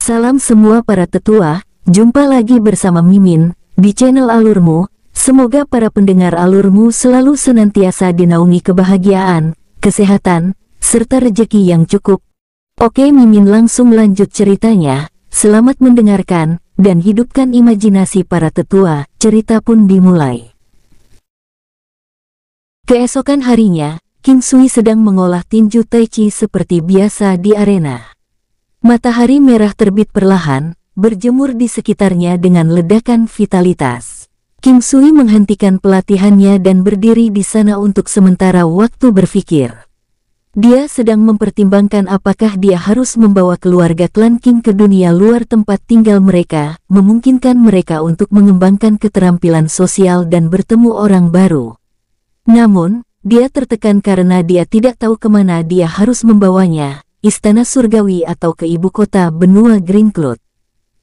Salam semua para tetua, jumpa lagi bersama Mimin, di channel Alurmu. Semoga para pendengar Alurmu selalu senantiasa dinaungi kebahagiaan, kesehatan, serta rezeki yang cukup. Oke, Mimin langsung lanjut ceritanya. Selamat mendengarkan, dan hidupkan imajinasi para tetua. Cerita pun dimulai. Keesokan harinya, King Sui sedang mengolah tinju Tai Chi seperti biasa di arena. Matahari merah terbit perlahan, berjemur di sekitarnya dengan ledakan vitalitas. King Sui menghentikan pelatihannya dan berdiri di sana untuk sementara waktu berpikir. Dia sedang mempertimbangkan apakah dia harus membawa keluarga klan King ke dunia luar tempat tinggal mereka, memungkinkan mereka untuk mengembangkan keterampilan sosial dan bertemu orang baru. Namun, dia tertekan karena dia tidak tahu kemana dia harus membawanya, Istana Surgawi atau ke ibu kota benua Greencloud.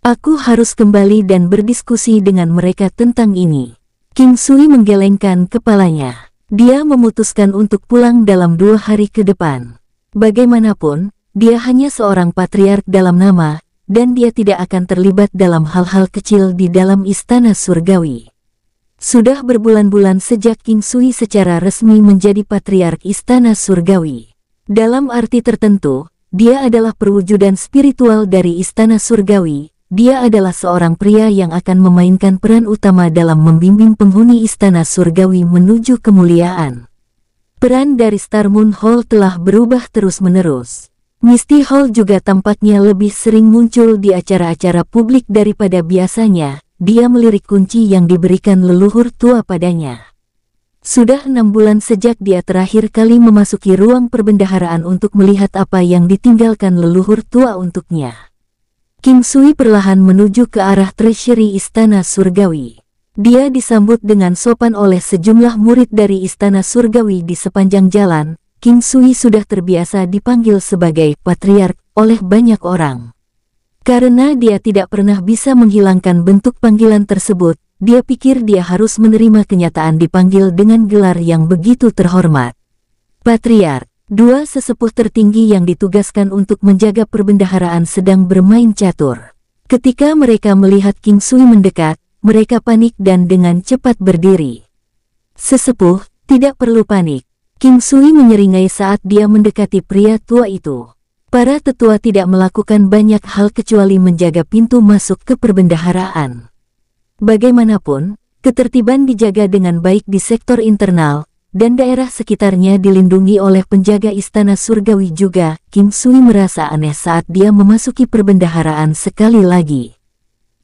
Aku harus kembali dan berdiskusi dengan mereka tentang ini. King Sui menggelengkan kepalanya. Dia memutuskan untuk pulang dalam 2 hari ke depan. Bagaimanapun, dia hanya seorang patriark dalam nama, dan dia tidak akan terlibat dalam hal-hal kecil di dalam Istana Surgawi. Sudah berbulan-bulan sejak King Sui secara resmi menjadi patriark Istana Surgawi. Dalam arti tertentu, dia adalah perwujudan spiritual dari Istana Surgawi. Dia adalah seorang pria yang akan memainkan peran utama dalam membimbing penghuni Istana Surgawi menuju kemuliaan. Peran dari Star Moon Hall telah berubah terus-menerus. Misty Hall juga tampaknya lebih sering muncul di acara-acara publik daripada biasanya. Dia melirik kunci yang diberikan leluhur tua padanya. Sudah 6 bulan sejak dia terakhir kali memasuki ruang perbendaharaan untuk melihat apa yang ditinggalkan leluhur tua untuknya. King Sui perlahan menuju ke arah treasury Istana Surgawi. Dia disambut dengan sopan oleh sejumlah murid dari Istana Surgawi di sepanjang jalan. King Sui sudah terbiasa dipanggil sebagai patriark oleh banyak orang. Karena dia tidak pernah bisa menghilangkan bentuk panggilan tersebut, dia pikir dia harus menerima kenyataan dipanggil dengan gelar yang begitu terhormat. Patriark, 2 sesepuh tertinggi yang ditugaskan untuk menjaga perbendaharaan sedang bermain catur. Ketika mereka melihat King Sui mendekat, mereka panik dan dengan cepat berdiri. Sesepuh, tidak perlu panik. King Sui menyeringai saat dia mendekati pria tua itu. Para tetua tidak melakukan banyak hal kecuali menjaga pintu masuk ke perbendaharaan. Bagaimanapun, ketertiban dijaga dengan baik di sektor internal, dan daerah sekitarnya dilindungi oleh penjaga Istana Surgawi juga. King Sui merasa aneh saat dia memasuki perbendaharaan sekali lagi.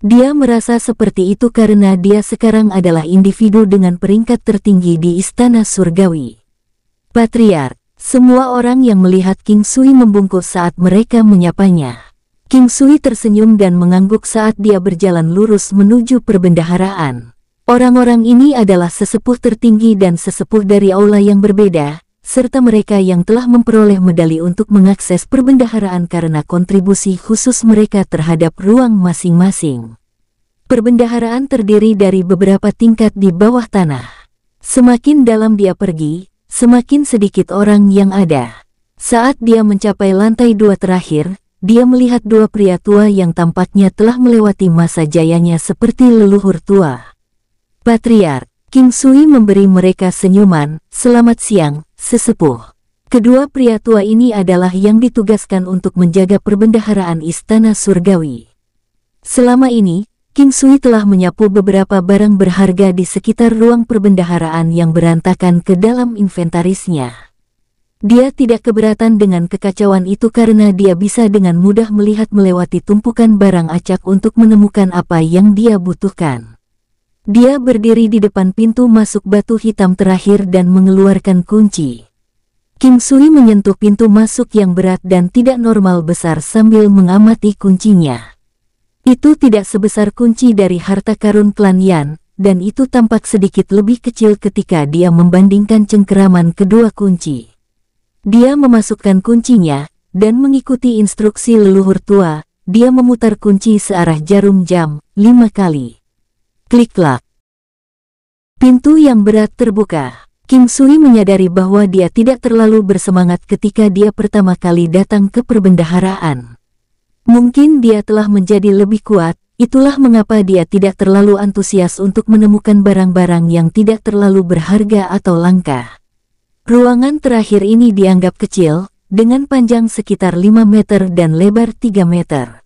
Dia merasa seperti itu karena dia sekarang adalah individu dengan peringkat tertinggi di Istana Surgawi. Patriark, semua orang yang melihat King Sui membungkuk saat mereka menyapanya. King Sui tersenyum dan mengangguk saat dia berjalan lurus menuju perbendaharaan. Orang-orang ini adalah sesepuh tertinggi dan sesepuh dari aula yang berbeda, serta mereka yang telah memperoleh medali untuk mengakses perbendaharaan karena kontribusi khusus mereka terhadap ruang masing-masing. Perbendaharaan terdiri dari beberapa tingkat di bawah tanah. Semakin dalam dia pergi, semakin sedikit orang yang ada. Saat dia mencapai lantai 2 terakhir, dia melihat 2 pria tua yang tampaknya telah melewati masa jayanya seperti leluhur tua. Patriark, King Sui memberi mereka senyuman. Selamat siang, sesepuh. Kedua pria tua ini adalah yang ditugaskan untuk menjaga perbendaharaan Istana Surgawi. Selama ini, King Sui telah menyapu beberapa barang berharga di sekitar ruang perbendaharaan yang berantakan ke dalam inventarisnya. Dia tidak keberatan dengan kekacauan itu karena dia bisa dengan mudah melihat melewati tumpukan barang acak untuk menemukan apa yang dia butuhkan. Dia berdiri di depan pintu masuk batu hitam terakhir dan mengeluarkan kunci. King Sui menyentuh pintu masuk yang berat dan tidak normal besar sambil mengamati kuncinya. Itu tidak sebesar kunci dari harta karun klan Yan, dan itu tampak sedikit lebih kecil ketika dia membandingkan cengkeraman kedua kunci. Dia memasukkan kuncinya, dan mengikuti instruksi leluhur tua. Dia memutar kunci searah jarum jam 5 kali. Klik-klak. Pintu yang berat terbuka. King Sui menyadari bahwa dia tidak terlalu bersemangat ketika dia pertama kali datang ke perbendaharaan. Mungkin dia telah menjadi lebih kuat, itulah mengapa dia tidak terlalu antusias untuk menemukan barang-barang yang tidak terlalu berharga atau langka. Ruangan terakhir ini dianggap kecil, dengan panjang sekitar 5 meter dan lebar 3 meter.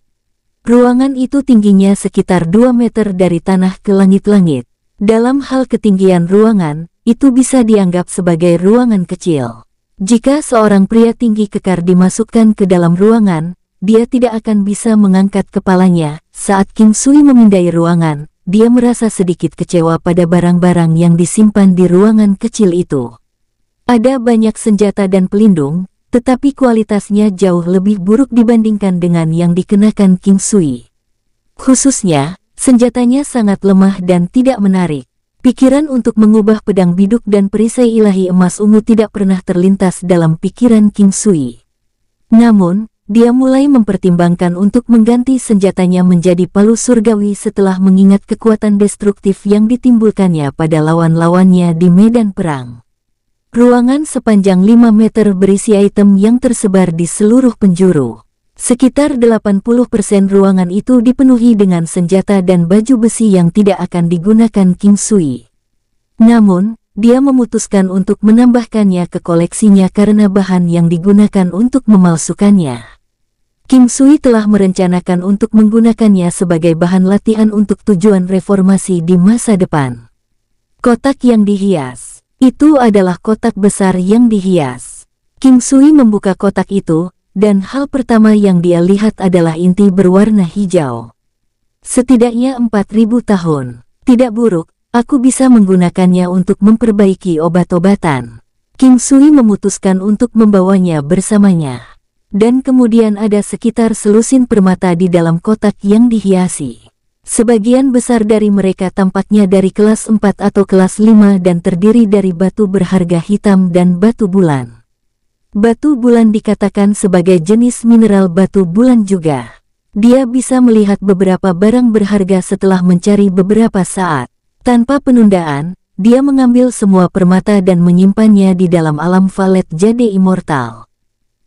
Ruangan itu tingginya sekitar 2 meter dari tanah ke langit-langit. Dalam hal ketinggian ruangan, itu bisa dianggap sebagai ruangan kecil. Jika seorang pria tinggi kekar dimasukkan ke dalam ruangan, dia tidak akan bisa mengangkat kepalanya. Saat King Sui memindai ruangan, dia merasa sedikit kecewa pada barang-barang yang disimpan di ruangan kecil itu. Ada banyak senjata dan pelindung, tetapi kualitasnya jauh lebih buruk dibandingkan dengan yang dikenakan King Sui. Khususnya, senjatanya sangat lemah dan tidak menarik. Pikiran untuk mengubah pedang biduk dan perisai ilahi emas ungu tidak pernah terlintas dalam pikiran King Sui. Namun, dia mulai mempertimbangkan untuk mengganti senjatanya menjadi palu surgawi setelah mengingat kekuatan destruktif yang ditimbulkannya pada lawan-lawannya di medan perang. Ruangan sepanjang 5 meter berisi item yang tersebar di seluruh penjuru. Sekitar 80% ruangan itu dipenuhi dengan senjata dan baju besi yang tidak akan digunakan King Sui. Namun, dia memutuskan untuk menambahkannya ke koleksinya karena bahan yang digunakan untuk memalsukannya. King Sui telah merencanakan untuk menggunakannya sebagai bahan latihan untuk tujuan reformasi di masa depan. Kotak yang dihias. Itu adalah kotak besar yang dihias. King Sui membuka kotak itu, dan hal pertama yang dia lihat adalah inti berwarna hijau. Setidaknya 4000 tahun. Tidak buruk, aku bisa menggunakannya untuk memperbaiki obat-obatan. King Sui memutuskan untuk membawanya bersamanya. Dan kemudian ada sekitar selusin permata di dalam kotak yang dihiasi. Sebagian besar dari mereka tampaknya dari kelas 4 atau kelas 5 dan terdiri dari batu berharga hitam dan batu bulan. Batu bulan dikatakan sebagai jenis mineral batu bulan juga. Dia bisa melihat beberapa barang berharga setelah mencari beberapa saat. Tanpa penundaan, dia mengambil semua permata dan menyimpannya di dalam alam valet jade immortal.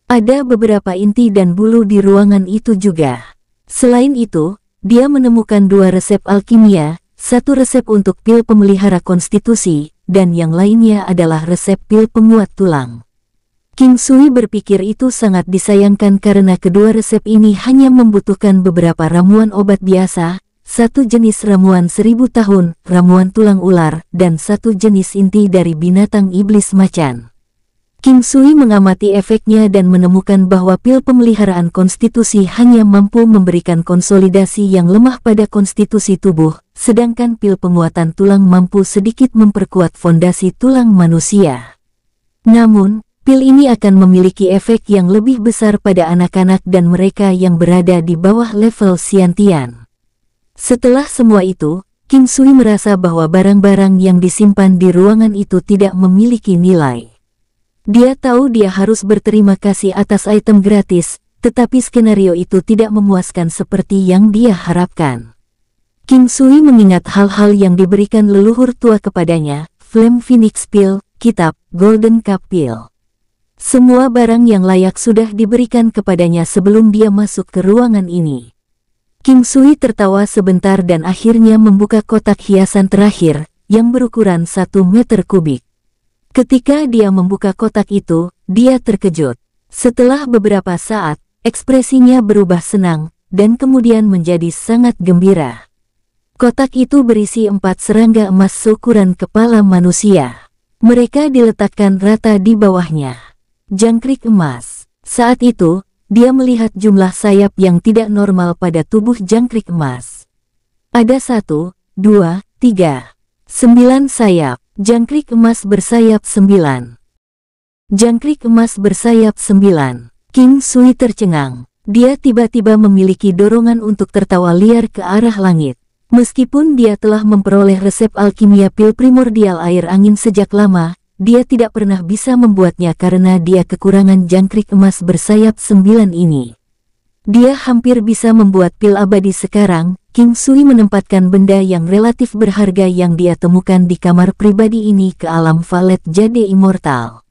Ada beberapa inti dan bulu di ruangan itu juga. Selain itu, dia menemukan 2 resep alkimia, 1 resep untuk pil pemelihara konstitusi, dan yang lainnya adalah resep pil penguat tulang. King Sui berpikir itu sangat disayangkan karena kedua resep ini hanya membutuhkan beberapa ramuan obat biasa, 1 jenis ramuan 1000 tahun, ramuan tulang ular, dan 1 jenis inti dari binatang iblis macan. King Sui mengamati efeknya dan menemukan bahwa pil pemeliharaan konstitusi hanya mampu memberikan konsolidasi yang lemah pada konstitusi tubuh, sedangkan pil penguatan tulang mampu sedikit memperkuat fondasi tulang manusia. Namun, pil ini akan memiliki efek yang lebih besar pada anak-anak dan mereka yang berada di bawah level Xiantian. Setelah semua itu, King Sui merasa bahwa barang-barang yang disimpan di ruangan itu tidak memiliki nilai. Dia tahu dia harus berterima kasih atas item gratis, tetapi skenario itu tidak memuaskan seperti yang dia harapkan. King Sui mengingat hal-hal yang diberikan leluhur tua kepadanya, Flame Phoenix Pill, kitab, Golden Cup Pill. Semua barang yang layak sudah diberikan kepadanya sebelum dia masuk ke ruangan ini. King Sui tertawa sebentar dan akhirnya membuka kotak hiasan terakhir, yang berukuran 1 meter kubik. Ketika dia membuka kotak itu, dia terkejut. Setelah beberapa saat, ekspresinya berubah senang, dan kemudian menjadi sangat gembira. Kotak itu berisi 4 serangga emas seukuran kepala manusia. Mereka diletakkan rata di bawahnya. Jangkrik emas. Saat itu, dia melihat jumlah sayap yang tidak normal pada tubuh jangkrik emas. Ada 1, 2, 3, 9 sayap. Jangkrik emas bersayap 9. Jangkrik emas bersayap 9. King Sui tercengang. Dia tiba-tiba memiliki dorongan untuk tertawa liar ke arah langit. Meskipun dia telah memperoleh resep alkimia pil primordial air angin sejak lama, dia tidak pernah bisa membuatnya karena dia kekurangan jangkrik emas bersayap 9 ini. Dia hampir bisa membuat pil abadi sekarang. King Sui menempatkan benda yang relatif berharga yang dia temukan di kamar pribadi ini ke alam valet jade immortal.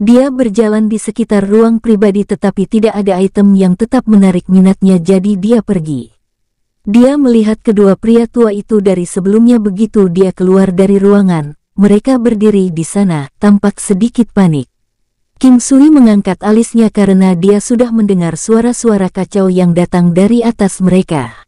Dia berjalan di sekitar ruang pribadi tetapi tidak ada item yang tetap menarik minatnya, jadi dia pergi. Dia melihat kedua pria tua itu dari sebelumnya. Begitu dia keluar dari ruangan, mereka berdiri di sana, tampak sedikit panik. King Sui mengangkat alisnya karena dia sudah mendengar suara-suara kacau yang datang dari atas mereka.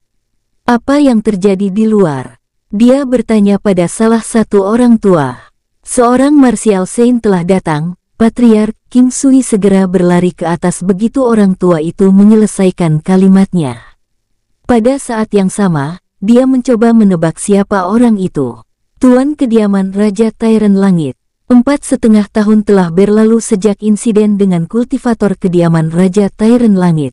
Apa yang terjadi di luar? Dia bertanya pada salah satu orang tua. Seorang martial saint telah datang. Patriark King Sui segera berlari ke atas begitu orang tua itu menyelesaikan kalimatnya. Pada saat yang sama, dia mencoba menebak siapa orang itu. Tuan kediaman Raja Tyrant Langit. 4,5 tahun telah berlalu sejak insiden dengan kultivator kediaman Raja Tyrant Langit.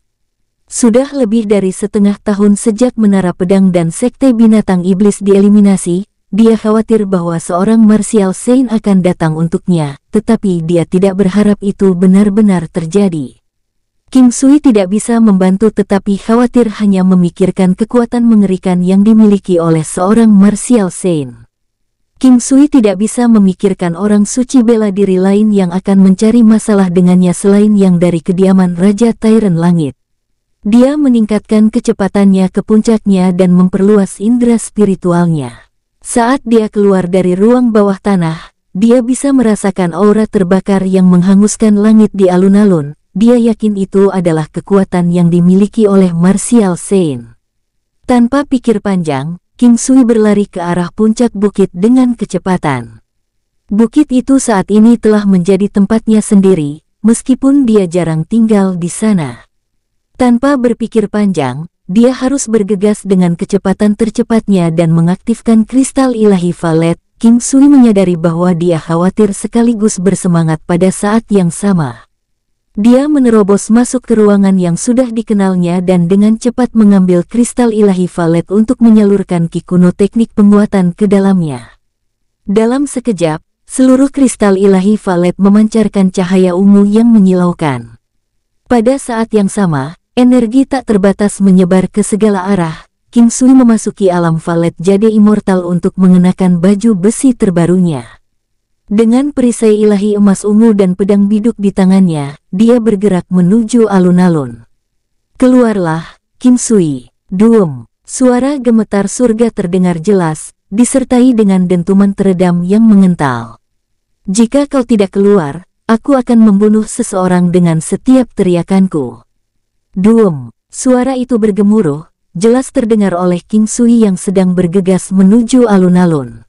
Sudah lebih dari setengah tahun sejak Menara Pedang dan Sekte Binatang Iblis dieliminasi. Dia khawatir bahwa seorang martial saint akan datang untuknya, tetapi dia tidak berharap itu benar-benar terjadi. King Sui tidak bisa membantu tetapi khawatir hanya memikirkan kekuatan mengerikan yang dimiliki oleh seorang martial saint. King Sui tidak bisa memikirkan orang suci bela diri lain yang akan mencari masalah dengannya selain yang dari kediaman Raja Tyrant Langit. Dia meningkatkan kecepatannya ke puncaknya dan memperluas indera spiritualnya. Saat dia keluar dari ruang bawah tanah, dia bisa merasakan aura terbakar yang menghanguskan langit di alun-alun. Dia yakin itu adalah kekuatan yang dimiliki oleh martial saint. Tanpa pikir panjang, King Sui berlari ke arah puncak bukit dengan kecepatan. Bukit itu saat ini telah menjadi tempatnya sendiri, meskipun dia jarang tinggal di sana. Tanpa berpikir panjang, dia harus bergegas dengan kecepatan tercepatnya dan mengaktifkan kristal ilahi Valet. King Sui menyadari bahwa dia khawatir sekaligus bersemangat pada saat yang sama. Dia menerobos masuk ke ruangan yang sudah dikenalnya dan dengan cepat mengambil kristal ilahi Valet untuk menyalurkan ki kuno teknik penguatan ke dalamnya. Dalam sekejap, seluruh kristal ilahi Valet memancarkan cahaya ungu yang menyilaukan. Pada saat yang sama, energi tak terbatas menyebar ke segala arah. King Sui memasuki alam Valet Jade Immortal untuk mengenakan baju besi terbarunya. Dengan perisai ilahi emas ungu dan pedang biduk di tangannya, dia bergerak menuju alun-alun. Keluarlah, King Sui. Duum. Suara gemetar surga terdengar jelas, disertai dengan dentuman teredam yang mengental. Jika kau tidak keluar, aku akan membunuh seseorang dengan setiap teriakanku. Duum. Suara itu bergemuruh, jelas terdengar oleh King Sui yang sedang bergegas menuju alun-alun.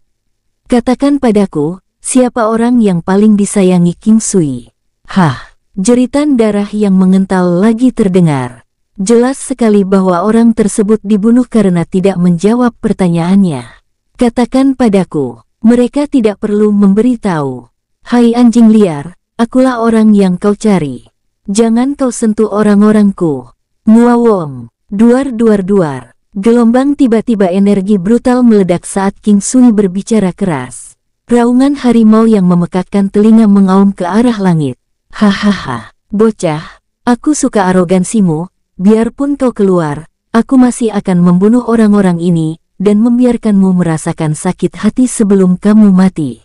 Katakan padaku, siapa orang yang paling disayangi King Sui? Hah, jeritan darah yang mengental lagi terdengar. Jelas sekali bahwa orang tersebut dibunuh karena tidak menjawab pertanyaannya. Katakan padaku, mereka tidak perlu memberitahu. Hai anjing liar, akulah orang yang kau cari. Jangan kau sentuh orang-orangku. Muawom. Duar. Gelombang tiba-tiba energi brutal meledak saat King Sui berbicara keras. Raungan harimau yang memekakkan telinga mengaum ke arah langit. Hahaha, bocah, aku suka arogansimu. Biarpun kau keluar, aku masih akan membunuh orang-orang ini dan membiarkanmu merasakan sakit hati sebelum kamu mati.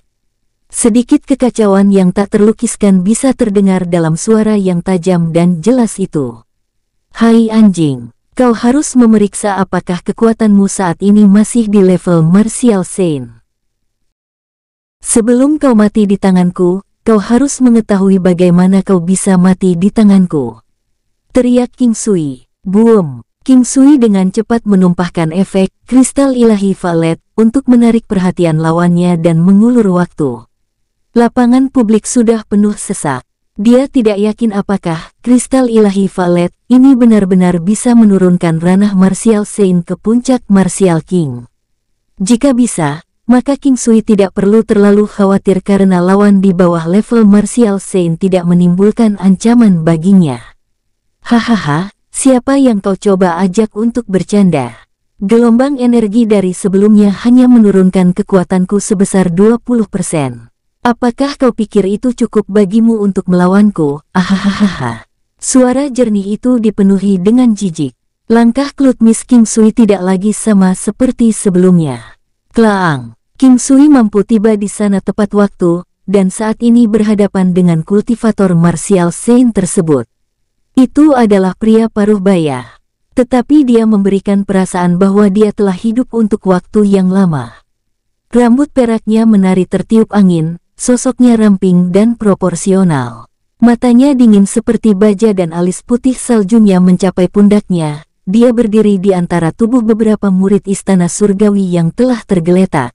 Sedikit kekacauan yang tak terlukiskan bisa terdengar dalam suara yang tajam dan jelas itu. Hai anjing, kau harus memeriksa apakah kekuatanmu saat ini masih di level martial saint. Sebelum kau mati di tanganku, kau harus mengetahui bagaimana kau bisa mati di tanganku. Teriak King Sui. Boom. King Sui dengan cepat menumpahkan efek kristal ilahi Valet untuk menarik perhatian lawannya dan mengulur waktu. Lapangan publik sudah penuh sesak. Dia tidak yakin apakah kristal ilahi Valet ini benar-benar bisa menurunkan ranah martial saint ke puncak martial king. Jika bisa, maka King Sui tidak perlu terlalu khawatir karena lawan di bawah level martial saint tidak menimbulkan ancaman baginya. Hahaha, siapa yang kau coba ajak untuk bercanda? Gelombang energi dari sebelumnya hanya menurunkan kekuatanku sebesar 20%. Apakah kau pikir itu cukup bagimu untuk melawanku? Ahahaha. Suara jernih itu dipenuhi dengan jijik. Langkah klutmis King Sui tidak lagi sama seperti sebelumnya. Klaang. King Sui mampu tiba di sana tepat waktu. dan saat ini berhadapan dengan kultivator martial Saint tersebut. Itu adalah pria paruh baya. Tetapi dia memberikan perasaan bahwa dia telah hidup untuk waktu yang lama. Rambut peraknya menari tertiup angin, sosoknya ramping dan proporsional. Matanya dingin seperti baja dan alis putih saljunya mencapai pundaknya. Dia berdiri di antara tubuh beberapa murid istana surgawi yang telah tergeletak.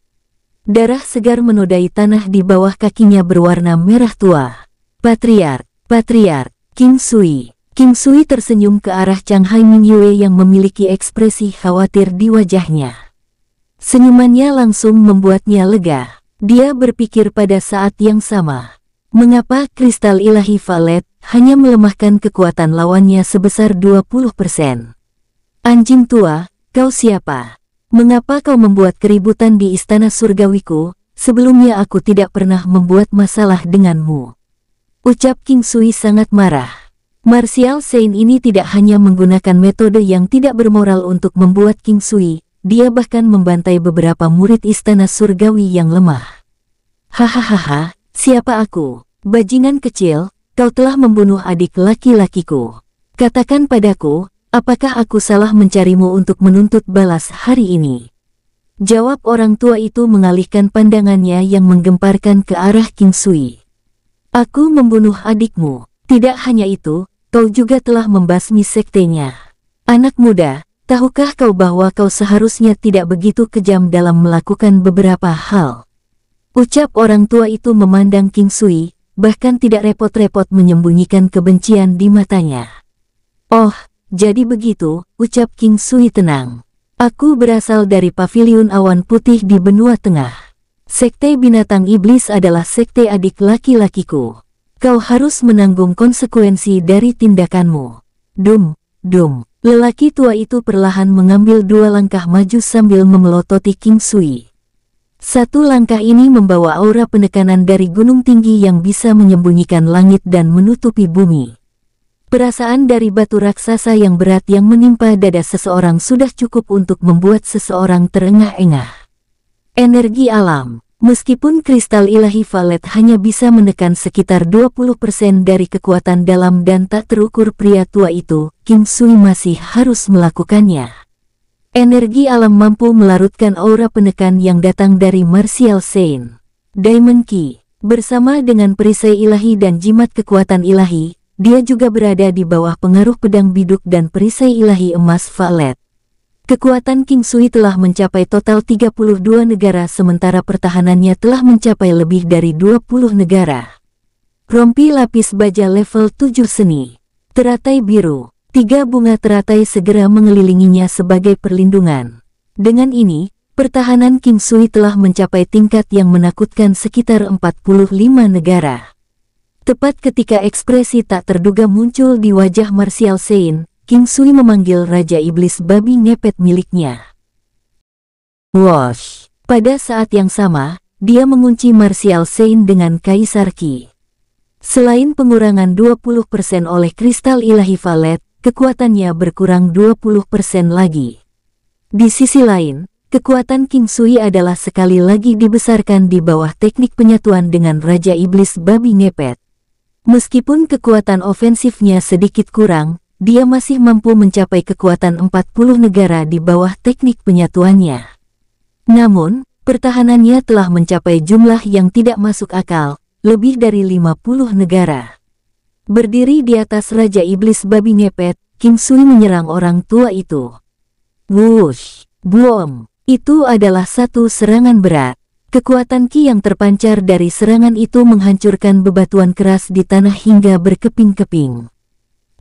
Darah segar menodai tanah di bawah kakinya berwarna merah tua. Patriark, King Sui. King Sui tersenyum ke arah Chang Hai Mingyue yang memiliki ekspresi khawatir di wajahnya. Senyumannya langsung membuatnya lega. Dia berpikir pada saat yang sama. Mengapa kristal ilahi Valet hanya melemahkan kekuatan lawannya sebesar 20%? Anjing tua, kau siapa? Mengapa kau membuat keributan di istana surgawiku? Sebelumnya aku tidak pernah membuat masalah denganmu. Ucap King Sui sangat marah. Martial Saint ini tidak hanya menggunakan metode yang tidak bermoral untuk membuat King Sui, dia bahkan membantai beberapa murid istana surgawi yang lemah. Hahaha. Siapa aku? Bajingan kecil, kau telah membunuh adik laki-lakiku. Katakan padaku, apakah aku salah mencarimu untuk menuntut balas hari ini? Jawab orang tua itu mengalihkan pandangannya yang menggemparkan ke arah King Sui. Aku membunuh adikmu. Tidak hanya itu, kau juga telah membasmi sektenya. Anak muda, tahukah kau bahwa kau seharusnya tidak begitu kejam dalam melakukan beberapa hal? Ucap orang tua itu memandang King Sui, bahkan tidak repot-repot menyembunyikan kebencian di matanya. Oh, jadi begitu, ucap King Sui tenang. Aku berasal dari paviliun awan putih di benua tengah. Sekte binatang iblis adalah sekte adik laki-lakiku. Kau harus menanggung konsekuensi dari tindakanmu. Dum. Lelaki tua itu perlahan mengambil 2 langkah maju sambil memelototi King Sui. Satu langkah ini membawa aura penekanan dari gunung tinggi yang bisa menyembunyikan langit dan menutupi bumi. Perasaan dari batu raksasa yang berat yang menimpa dada seseorang sudah cukup untuk membuat seseorang terengah-engah. Energi alam. Meskipun kristal ilahi Valet hanya bisa menekan sekitar 20% dari kekuatan dalam dan tak terukur pria tua itu, King Sui masih harus melakukannya. Energi alam mampu melarutkan aura penekan yang datang dari Martial Saint. Diamond Key. Bersama dengan perisai ilahi dan jimat kekuatan ilahi, dia juga berada di bawah pengaruh pedang biduk dan perisai ilahi emas Valet. Kekuatan King Sui telah mencapai total 32 negara sementara pertahanannya telah mencapai lebih dari 20 negara. Rompi lapis baja level 7 seni. Teratai biru. 3 bunga teratai segera mengelilinginya sebagai perlindungan. Dengan ini, pertahanan King Sui telah mencapai tingkat yang menakutkan sekitar 45 negara. Tepat ketika ekspresi tak terduga muncul di wajah Martial Saint, King Sui memanggil Raja Iblis Babi Ngepet miliknya. Wosh! Pada saat yang sama, dia mengunci Martial Saint dengan Kaisar Qi. Selain pengurangan 20% oleh kristal ilahi Valet, kekuatannya berkurang 20% lagi. Di sisi lain, kekuatan King Sui adalah sekali lagi dibesarkan di bawah teknik penyatuan dengan Raja Iblis Babi Ngepet. Meskipun kekuatan ofensifnya sedikit kurang, dia masih mampu mencapai kekuatan 40 negara di bawah teknik penyatuannya. Namun, pertahanannya telah mencapai jumlah yang tidak masuk akal, lebih dari 50 negara. Berdiri di atas Raja Iblis Babi Ngepet, King Sui menyerang orang tua itu. Wush! Boom! Itu adalah satu serangan berat. Kekuatan Qi yang terpancar dari serangan itu menghancurkan bebatuan keras di tanah hingga berkeping-keping.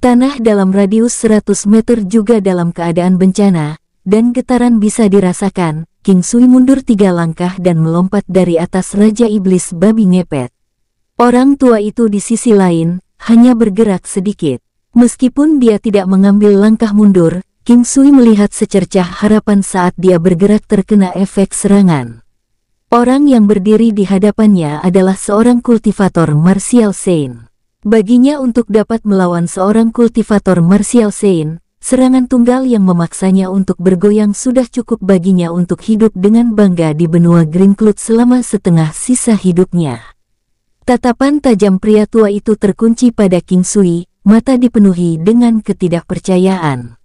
Tanah dalam radius 100 meter juga dalam keadaan bencana, dan getaran bisa dirasakan. King Sui mundur 3 langkah dan melompat dari atas Raja Iblis Babi Ngepet. Orang tua itu di sisi lain, hanya bergerak sedikit. Meskipun dia tidak mengambil langkah mundur, King Sui melihat secercah harapan saat dia bergerak terkena efek serangan. Orang yang berdiri di hadapannya adalah seorang kultivator Martial Saint. Baginya untuk dapat melawan seorang kultivator Martial Saint, serangan tunggal yang memaksanya untuk bergoyang sudah cukup baginya untuk hidup dengan bangga di benua Green Cloud selama setengah sisa hidupnya. Tatapan tajam pria tua itu terkunci pada King Sui, mata dipenuhi dengan ketidakpercayaan.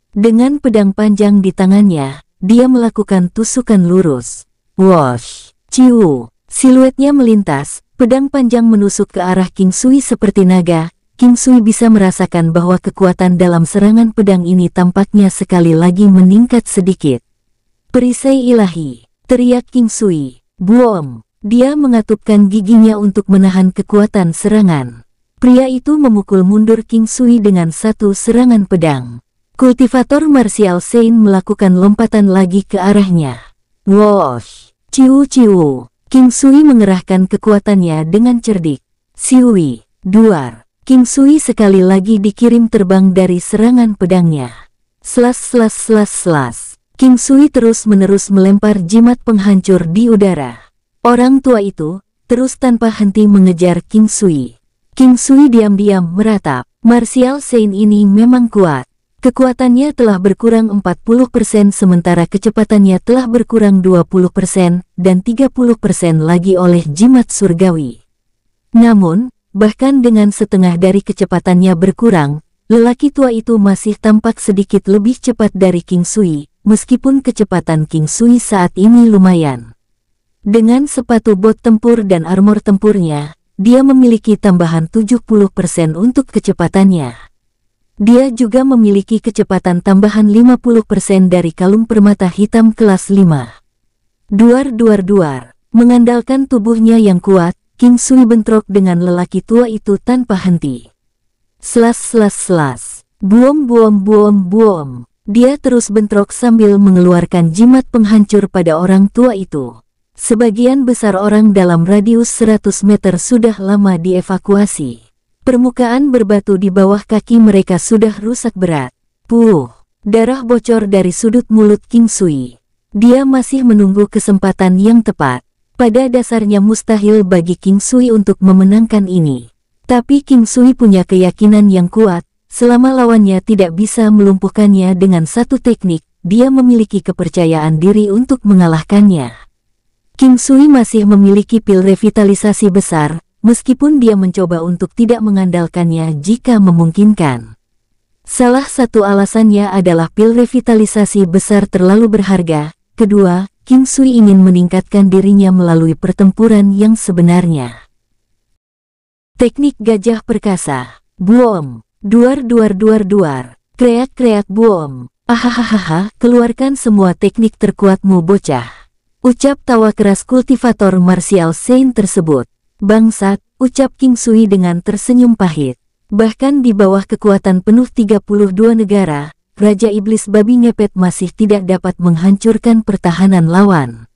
Dengan pedang panjang di tangannya, dia melakukan tusukan lurus. Wosh! Ciu! Siluetnya melintas, pedang panjang menusuk ke arah King Sui seperti naga. King Sui bisa merasakan bahwa kekuatan dalam serangan pedang ini tampaknya sekali lagi meningkat sedikit. Perisai ilahi! Teriak King Sui. Boom! Dia mengatupkan giginya untuk menahan kekuatan serangan. Pria itu memukul mundur King Sui dengan satu serangan pedang. Kultivator martial Saint melakukan lompatan lagi ke arahnya. Wosh! Ciu-ciu! King Sui mengerahkan kekuatannya dengan cerdik. Siui! Duar! King Sui sekali lagi dikirim terbang dari serangan pedangnya. Slas. King Sui terus-menerus melempar jimat penghancur di udara. Orang tua itu terus tanpa henti mengejar King Sui. King Sui diam-diam meratap. Martial Saint ini memang kuat. Kekuatannya telah berkurang 40% sementara kecepatannya telah berkurang 20% dan 30% lagi oleh jimat surgawi. Namun, bahkan dengan setengah dari kecepatannya berkurang, lelaki tua itu masih tampak sedikit lebih cepat dari King Sui, meskipun kecepatan King Sui saat ini lumayan. Dengan sepatu bot tempur dan armor tempurnya, dia memiliki tambahan 70% untuk kecepatannya. Dia juga memiliki kecepatan tambahan 50% dari kalung permata hitam kelas 5. Duar. Mengandalkan tubuhnya yang kuat, King Sui bentrok dengan lelaki tua itu tanpa henti. Slas. Buom. Dia terus bentrok sambil mengeluarkan jimat penghancur pada orang tua itu. Sebagian besar orang dalam radius 100 meter sudah lama dievakuasi. Permukaan berbatu di bawah kaki mereka sudah rusak berat. Darah bocor dari sudut mulut King Sui. Dia masih menunggu kesempatan yang tepat. Pada dasarnya mustahil bagi King Sui untuk memenangkan ini. Tapi King Sui punya keyakinan yang kuat, selama lawannya tidak bisa melumpuhkannya dengan satu teknik, dia memiliki kepercayaan diri untuk mengalahkannya. King Sui masih memiliki pil revitalisasi besar, meskipun dia mencoba untuk tidak mengandalkannya jika memungkinkan. Salah satu alasannya adalah pil revitalisasi besar terlalu berharga. Kedua, King Sui ingin meningkatkan dirinya melalui pertempuran yang sebenarnya. Teknik gajah perkasa. Boom. Duar. Kreak boom. Ahahaha, keluarkan semua teknik terkuatmu bocah. Ucap tawa keras kultivator martial Saint tersebut. Bangsat, ucap King Sui dengan tersenyum pahit. Bahkan di bawah kekuatan penuh 32 negara, Raja Iblis Babi Ngepet masih tidak dapat menghancurkan pertahanan lawan.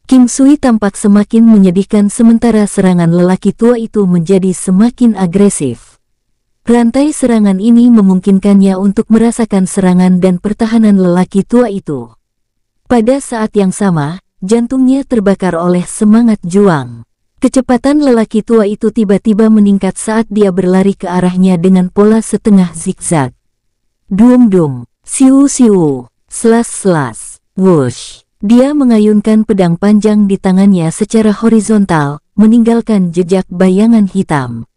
King Sui tampak semakin menyedihkan sementara serangan lelaki tua itu menjadi semakin agresif. Rantai serangan ini memungkinkannya untuk merasakan serangan dan pertahanan lelaki tua itu. Pada saat yang sama, jantungnya terbakar oleh semangat juang. Kecepatan lelaki tua itu tiba-tiba meningkat saat dia berlari ke arahnya dengan pola setengah zigzag. Dum, siu, slas, whoosh. Dia mengayunkan pedang panjang di tangannya secara horizontal, meninggalkan jejak bayangan hitam.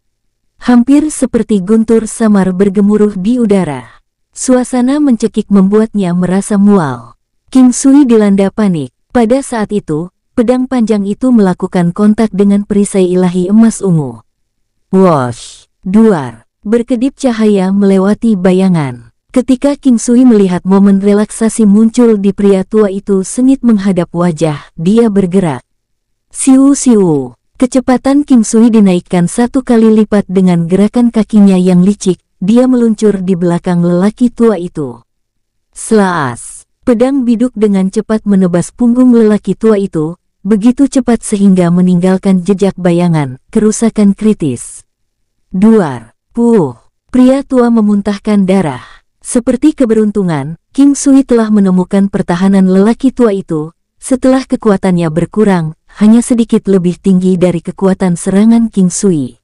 Hampir seperti guntur samar bergemuruh di udara. Suasana mencekik membuatnya merasa mual. King Sui dilanda panik. Pada saat itu, pedang panjang itu melakukan kontak dengan perisai ilahi emas ungu. Wosh! Duar! Berkedip cahaya melewati bayangan. Ketika King Sui melihat momen relaksasi muncul di pria tua itu sengit menghadap wajah, dia bergerak. Siu! Kecepatan King Sui dinaikkan 1 kali lipat dengan gerakan kakinya yang licik, dia meluncur di belakang lelaki tua itu. Slaas! Pedang biduk dengan cepat menebas punggung lelaki tua itu, begitu cepat sehingga meninggalkan jejak bayangan, kerusakan kritis. Duar! Pria tua memuntahkan darah. Seperti keberuntungan, King Sui telah menemukan pertahanan lelaki tua itu, setelah kekuatannya berkurang, hanya sedikit lebih tinggi dari kekuatan serangan King Sui.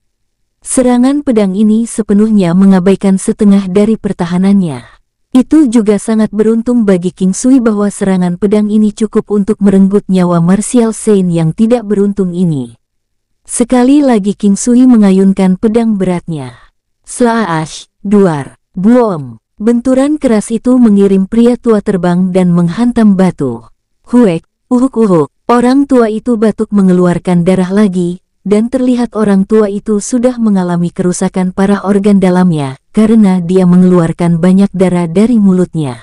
Serangan pedang ini sepenuhnya mengabaikan setengah dari pertahanannya. Itu juga sangat beruntung bagi King Sui bahwa serangan pedang ini cukup untuk merenggut nyawa martial Saint yang tidak beruntung ini. Sekali lagi King Sui mengayunkan pedang beratnya. Slaash, duar, buom. Benturan keras itu mengirim pria tua terbang dan menghantam batu. Huek, uhuk-uhuk. Orang tua itu batuk mengeluarkan darah lagi, dan terlihat orang tua itu sudah mengalami kerusakan parah organ dalamnya, karena dia mengeluarkan banyak darah dari mulutnya.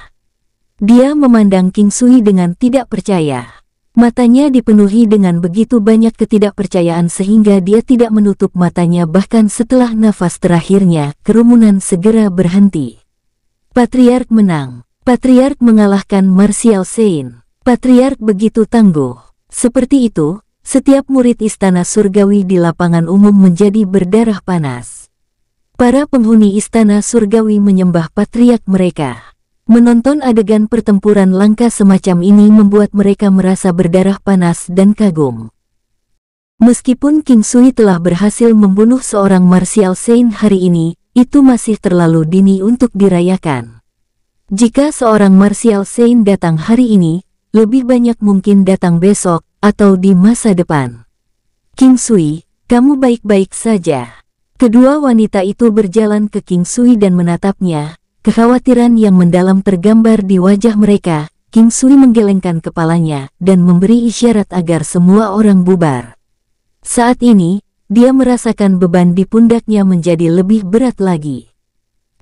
Dia memandang King Sui dengan tidak percaya. Matanya dipenuhi dengan begitu banyak ketidakpercayaan sehingga dia tidak menutup matanya bahkan setelah nafas terakhirnya, kerumunan segera berhenti. Patriark menang. Patriark mengalahkan Martial Saint. Patriark begitu tangguh. Seperti itu, setiap murid istana surgawi di lapangan umum menjadi berdarah panas. Para penghuni istana surgawi menyembah patriark mereka. Menonton adegan pertempuran langka semacam ini membuat mereka merasa berdarah panas dan kagum. Meskipun King Sui telah berhasil membunuh seorang Martial Saint hari ini, itu masih terlalu dini untuk dirayakan. Jika seorang Martial Saint datang hari ini, lebih banyak mungkin datang besok atau di masa depan. King Sui, kamu baik-baik saja. Kedua wanita itu berjalan ke King Sui dan menatapnya. Kekhawatiran yang mendalam tergambar di wajah mereka. King Sui menggelengkan kepalanya dan memberi isyarat agar semua orang bubar. Saat ini, dia merasakan beban di pundaknya menjadi lebih berat lagi.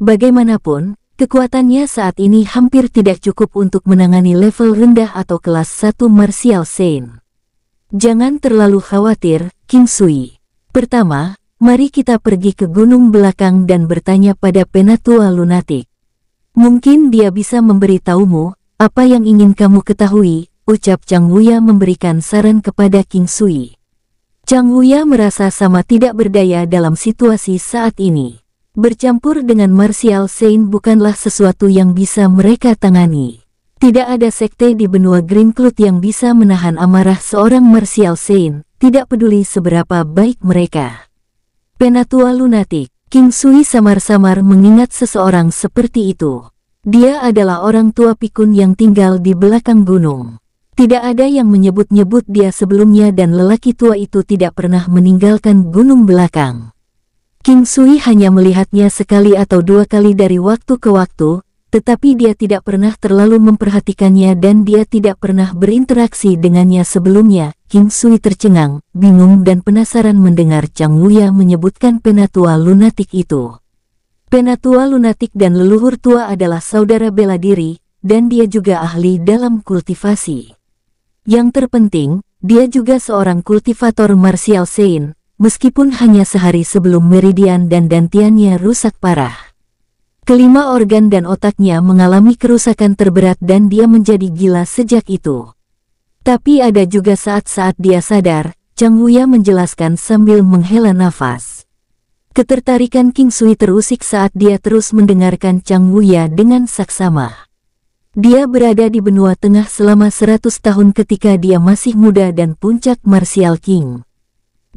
Bagaimanapun, kekuatannya saat ini hampir tidak cukup untuk menangani level rendah atau kelas 1 Martial Saint. Jangan terlalu khawatir, King Sui. Pertama, mari kita pergi ke gunung belakang dan bertanya pada Penatua Lunatik. Mungkin dia bisa memberitahumu apa yang ingin kamu ketahui, ucap Chang Wuya memberikan saran kepada King Sui. Chang Wuya merasa sama tidak berdaya dalam situasi saat ini. Bercampur dengan Martial Saint bukanlah sesuatu yang bisa mereka tangani. Tidak ada sekte di benua Green Cloud yang bisa menahan amarah seorang Martial Saint, tidak peduli seberapa baik mereka. Penatua Lunatik. King Sui samar-samar mengingat seseorang seperti itu. Dia adalah orang tua pikun yang tinggal di belakang gunung. Tidak ada yang menyebut-nyebut dia sebelumnya dan lelaki tua itu tidak pernah meninggalkan gunung belakang. King Sui hanya melihatnya sekali atau dua kali dari waktu ke waktu, tetapi dia tidak pernah terlalu memperhatikannya dan dia tidak pernah berinteraksi dengannya sebelumnya. King Sui tercengang, bingung dan penasaran mendengar Chang Wuya menyebutkan Penatua Lunatik itu. Penatua Lunatik dan leluhur tua adalah saudara bela diri, dan dia juga ahli dalam kultivasi. Yang terpenting, dia juga seorang kultivator Martial Saint, meskipun hanya sehari sebelum meridian dan dantiannya rusak parah. Kelima organ dan otaknya mengalami kerusakan terberat dan dia menjadi gila sejak itu. Tapi ada juga saat-saat dia sadar, Chang Wuya menjelaskan sambil menghela nafas. Ketertarikan King Sui terusik saat dia terus mendengarkan Chang Wuya dengan saksama. Dia berada di benua tengah selama 100 tahun ketika dia masih muda dan puncak Martial King.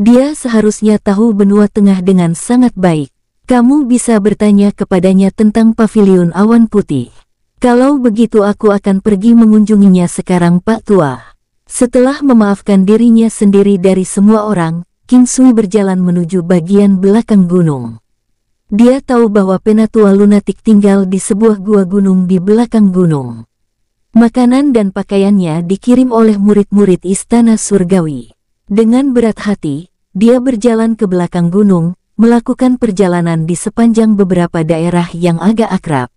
Dia seharusnya tahu benua tengah dengan sangat baik. Kamu bisa bertanya kepadanya tentang pavilion awan putih. Kalau begitu aku akan pergi mengunjunginya sekarang Pak Tua. Setelah memaafkan dirinya sendiri dari semua orang, King Sui berjalan menuju bagian belakang gunung. Dia tahu bahwa Penatua Lunatik tinggal di sebuah gua gunung di belakang gunung. Makanan dan pakaiannya dikirim oleh murid-murid istana surgawi. Dengan berat hati, dia berjalan ke belakang gunung, melakukan perjalanan di sepanjang beberapa daerah yang agak akrab.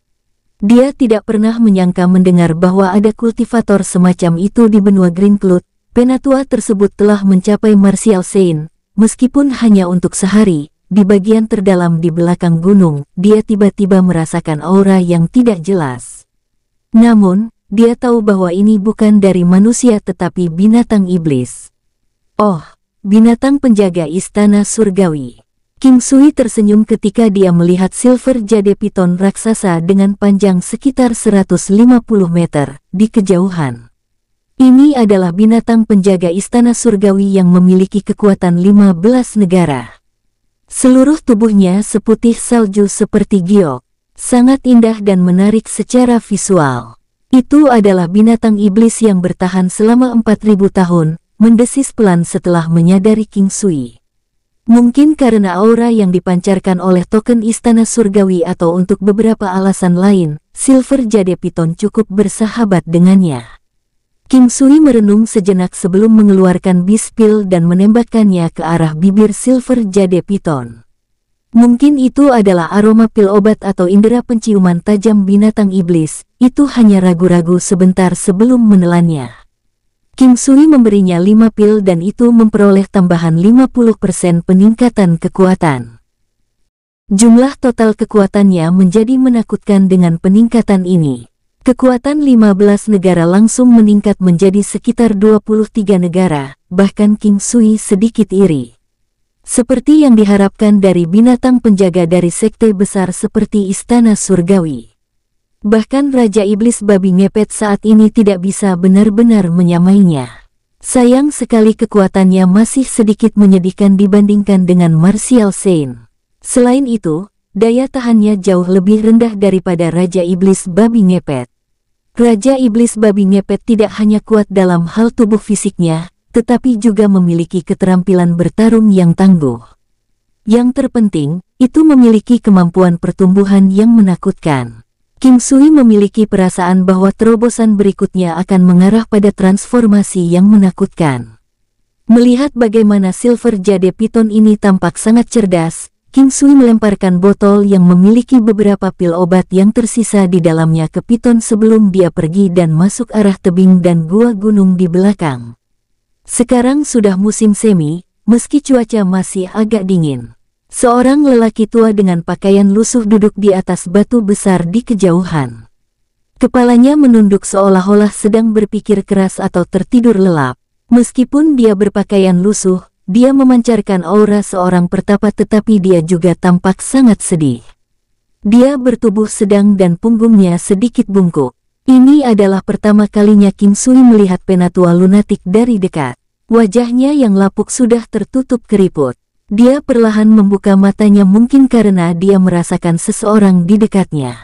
Dia tidak pernah menyangka mendengar bahwa ada kultivator semacam itu di benua Green Cloud. Penatua tersebut telah mencapai Martial Saint, meskipun hanya untuk sehari. Di bagian terdalam di belakang gunung, dia tiba-tiba merasakan aura yang tidak jelas. Namun, dia tahu bahwa ini bukan dari manusia tetapi binatang iblis. Oh, binatang penjaga istana surgawi. King Sui tersenyum ketika dia melihat Silver Jade Piton raksasa dengan panjang sekitar 150 meter di kejauhan. Ini adalah binatang penjaga istana surgawi yang memiliki kekuatan 15 negara. Seluruh tubuhnya seputih salju seperti giok, sangat indah dan menarik secara visual. Itu adalah binatang iblis yang bertahan selama 4000 tahun, mendesis pelan setelah menyadari King Sui. Mungkin karena aura yang dipancarkan oleh token istana surgawi atau untuk beberapa alasan lain, Silver Jade Piton cukup bersahabat dengannya. King Sui merenung sejenak sebelum mengeluarkan Beast Pill dan menembakkannya ke arah bibir Silver Jade Piton. Mungkin itu adalah aroma pil obat atau indera penciuman tajam binatang iblis, itu hanya ragu-ragu sebentar sebelum menelannya. King Sui memberinya 5 pil dan itu memperoleh tambahan 50% peningkatan kekuatan. Jumlah total kekuatannya menjadi menakutkan dengan peningkatan ini. Kekuatan 15 negara langsung meningkat menjadi sekitar 23 negara, bahkan King Sui sedikit iri. Seperti yang diharapkan dari binatang penjaga dari sekte besar seperti Istana Surgawi. Bahkan Raja Iblis Babi Ngepet saat ini tidak bisa benar-benar menyamainya. Sayang sekali kekuatannya masih sedikit menyedihkan dibandingkan dengan Martial Saint. Selain itu, daya tahannya jauh lebih rendah daripada Raja Iblis Babi Ngepet. Raja Iblis Babi Ngepet tidak hanya kuat dalam hal tubuh fisiknya, tetapi juga memiliki keterampilan bertarung yang tangguh. Yang terpenting, itu memiliki kemampuan pertumbuhan yang menakutkan. King Sui memiliki perasaan bahwa terobosan berikutnya akan mengarah pada transformasi yang menakutkan. Melihat bagaimana Silver Jade Piton ini tampak sangat cerdas, King Sui melemparkan botol yang memiliki beberapa pil obat yang tersisa di dalamnya ke Piton sebelum dia pergi dan masuk arah tebing dan gua gunung di belakang. Sekarang sudah musim semi, meski cuaca masih agak dingin. Seorang lelaki tua dengan pakaian lusuh duduk di atas batu besar di kejauhan. Kepalanya menunduk seolah-olah sedang berpikir keras atau tertidur lelap. Meskipun dia berpakaian lusuh, dia memancarkan aura seorang pertapa tetapi dia juga tampak sangat sedih. Dia bertubuh sedang dan punggungnya sedikit bungkuk. Ini adalah pertama kalinya King Sui melihat penatua lunatik dari dekat. Wajahnya yang lapuk sudah tertutup keriput. Dia perlahan membuka matanya mungkin karena dia merasakan seseorang di dekatnya.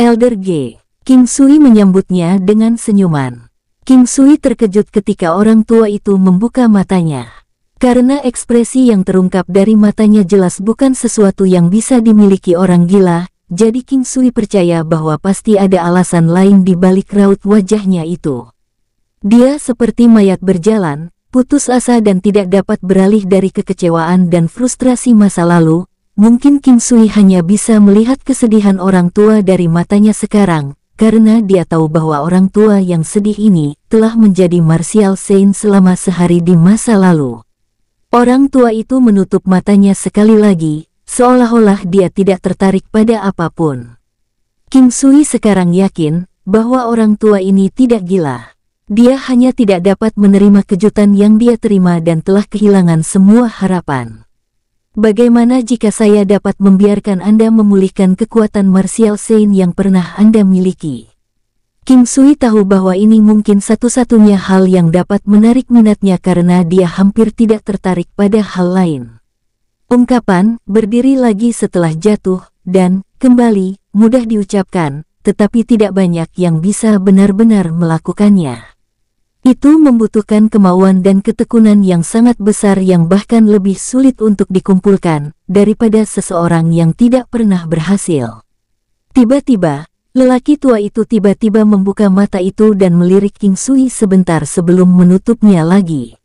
Elder G. King Sui menyambutnya dengan senyuman. King Sui terkejut ketika orang tua itu membuka matanya. Karena ekspresi yang terungkap dari matanya jelas bukan sesuatu yang bisa dimiliki orang gila, jadi King Sui percaya bahwa pasti ada alasan lain di balik raut wajahnya itu. Dia seperti mayat berjalan, putus asa dan tidak dapat beralih dari kekecewaan dan frustrasi masa lalu. Mungkin King Sui hanya bisa melihat kesedihan orang tua dari matanya sekarang, karena dia tahu bahwa orang tua yang sedih ini telah menjadi Martial Saint selama sehari di masa lalu. Orang tua itu menutup matanya sekali lagi, seolah-olah dia tidak tertarik pada apapun. King Sui sekarang yakin bahwa orang tua ini tidak gila. Dia hanya tidak dapat menerima kejutan yang dia terima dan telah kehilangan semua harapan. Bagaimana jika saya dapat membiarkan Anda memulihkan kekuatan Martial Saint yang pernah Anda miliki? King Sui tahu bahwa ini mungkin satu-satunya hal yang dapat menarik minatnya karena dia hampir tidak tertarik pada hal lain. Ungkapan berdiri lagi setelah jatuh dan kembali mudah diucapkan, tetapi tidak banyak yang bisa benar-benar melakukannya. Itu membutuhkan kemauan dan ketekunan yang sangat besar yang bahkan lebih sulit untuk dikumpulkan daripada seseorang yang tidak pernah berhasil. Tiba-tiba, lelaki tua itu tiba-tiba membuka mata itu dan melirik King Sui sebentar sebelum menutupnya lagi.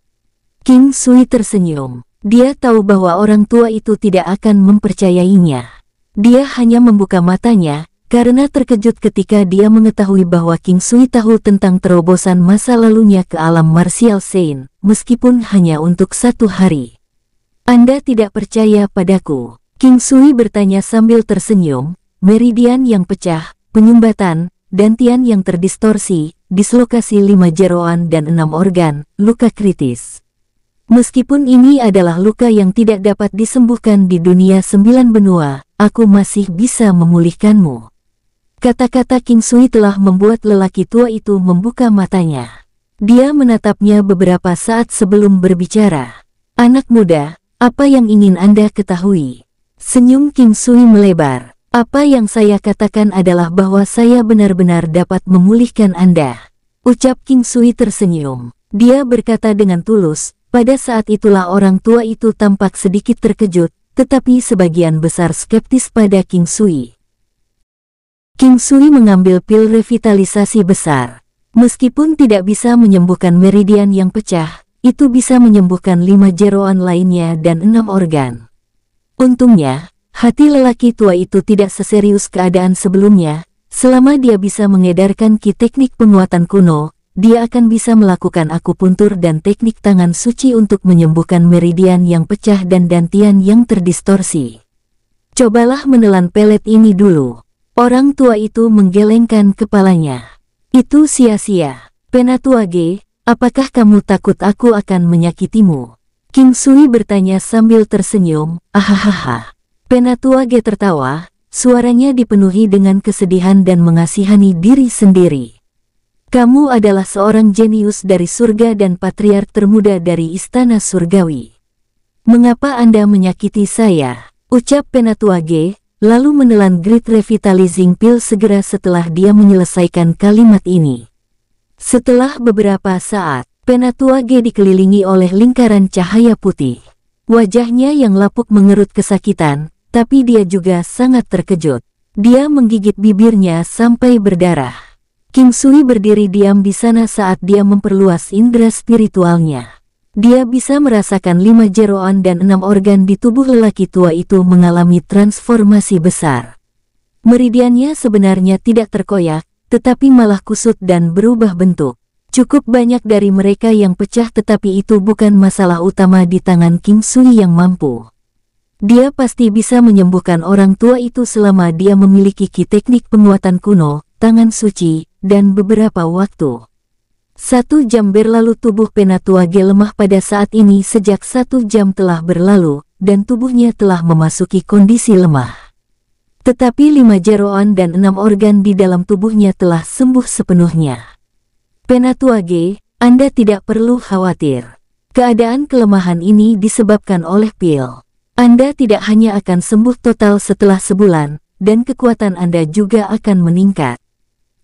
King Sui tersenyum. Dia tahu bahwa orang tua itu tidak akan mempercayainya. Dia hanya membuka matanya, karena terkejut ketika dia mengetahui bahwa King Sui tahu tentang terobosan masa lalunya ke alam Martial Saint, meskipun hanya untuk 1 hari. Anda tidak percaya padaku? King Sui bertanya sambil tersenyum. Meridian yang pecah, penyumbatan, dantian yang terdistorsi, dislokasi 5 jeroan dan 6 organ, luka kritis. Meskipun ini adalah luka yang tidak dapat disembuhkan di dunia 9 benua, aku masih bisa memulihkanmu. Kata-kata King Sui telah membuat lelaki tua itu membuka matanya. Dia menatapnya beberapa saat sebelum berbicara. Anak muda, apa yang ingin Anda ketahui? Senyum King Sui melebar. Apa yang saya katakan adalah bahwa saya benar-benar dapat memulihkan Anda. Ucap King Sui tersenyum. Dia berkata dengan tulus, Pada saat itulah orang tua itu tampak sedikit terkejut, tetapi sebagian besar skeptis pada King Sui. King Sui mengambil pil revitalisasi besar. Meskipun tidak bisa menyembuhkan meridian yang pecah, itu bisa menyembuhkan 5 jeroan lainnya dan 6 organ. Untungnya, hati lelaki tua itu tidak seserius keadaan sebelumnya. Selama dia bisa mengedarkan ki teknik penguatan kuno, dia akan bisa melakukan akupuntur dan teknik tangan suci untuk menyembuhkan meridian yang pecah dan dantian yang terdistorsi. Cobalah menelan pelet ini dulu. Orang tua itu menggelengkan kepalanya. Itu sia-sia. Penatuage, apakah kamu takut aku akan menyakitimu? King Sui bertanya sambil tersenyum. Ahahaha. Penatuage tertawa, suaranya dipenuhi dengan kesedihan dan mengasihani diri sendiri. Kamu adalah seorang jenius dari surga dan patriark termuda dari istana surgawi. Mengapa Anda menyakiti saya? Ucap Penatuage, lalu menelan Great Revitalizing Pill segera setelah dia menyelesaikan kalimat ini. Setelah beberapa saat, Penatuage dikelilingi oleh lingkaran cahaya putih. Wajahnya yang lapuk mengerut kesakitan, tapi dia juga sangat terkejut. Dia menggigit bibirnya sampai berdarah. King Sui berdiri diam di sana saat dia memperluas indera spiritualnya. Dia bisa merasakan 5 jeroan dan 6 organ di tubuh lelaki tua itu mengalami transformasi besar. Meridiannya sebenarnya tidak terkoyak, tetapi malah kusut dan berubah bentuk. Cukup banyak dari mereka yang pecah, tetapi itu bukan masalah utama di tangan King Sui yang mampu. Dia pasti bisa menyembuhkan orang tua itu selama dia memiliki ki teknik penguatan kuno, tangan suci, dan beberapa waktu. 1 jam berlalu. Tubuh Penatuage lemah pada saat ini sejak 1 jam telah berlalu, dan tubuhnya telah memasuki kondisi lemah. Tetapi 5 jeroan dan 6 organ di dalam tubuhnya telah sembuh sepenuhnya. Penatuage, Anda tidak perlu khawatir. Keadaan kelemahan ini disebabkan oleh pil. Anda tidak hanya akan sembuh total setelah sebulan, dan kekuatan Anda juga akan meningkat.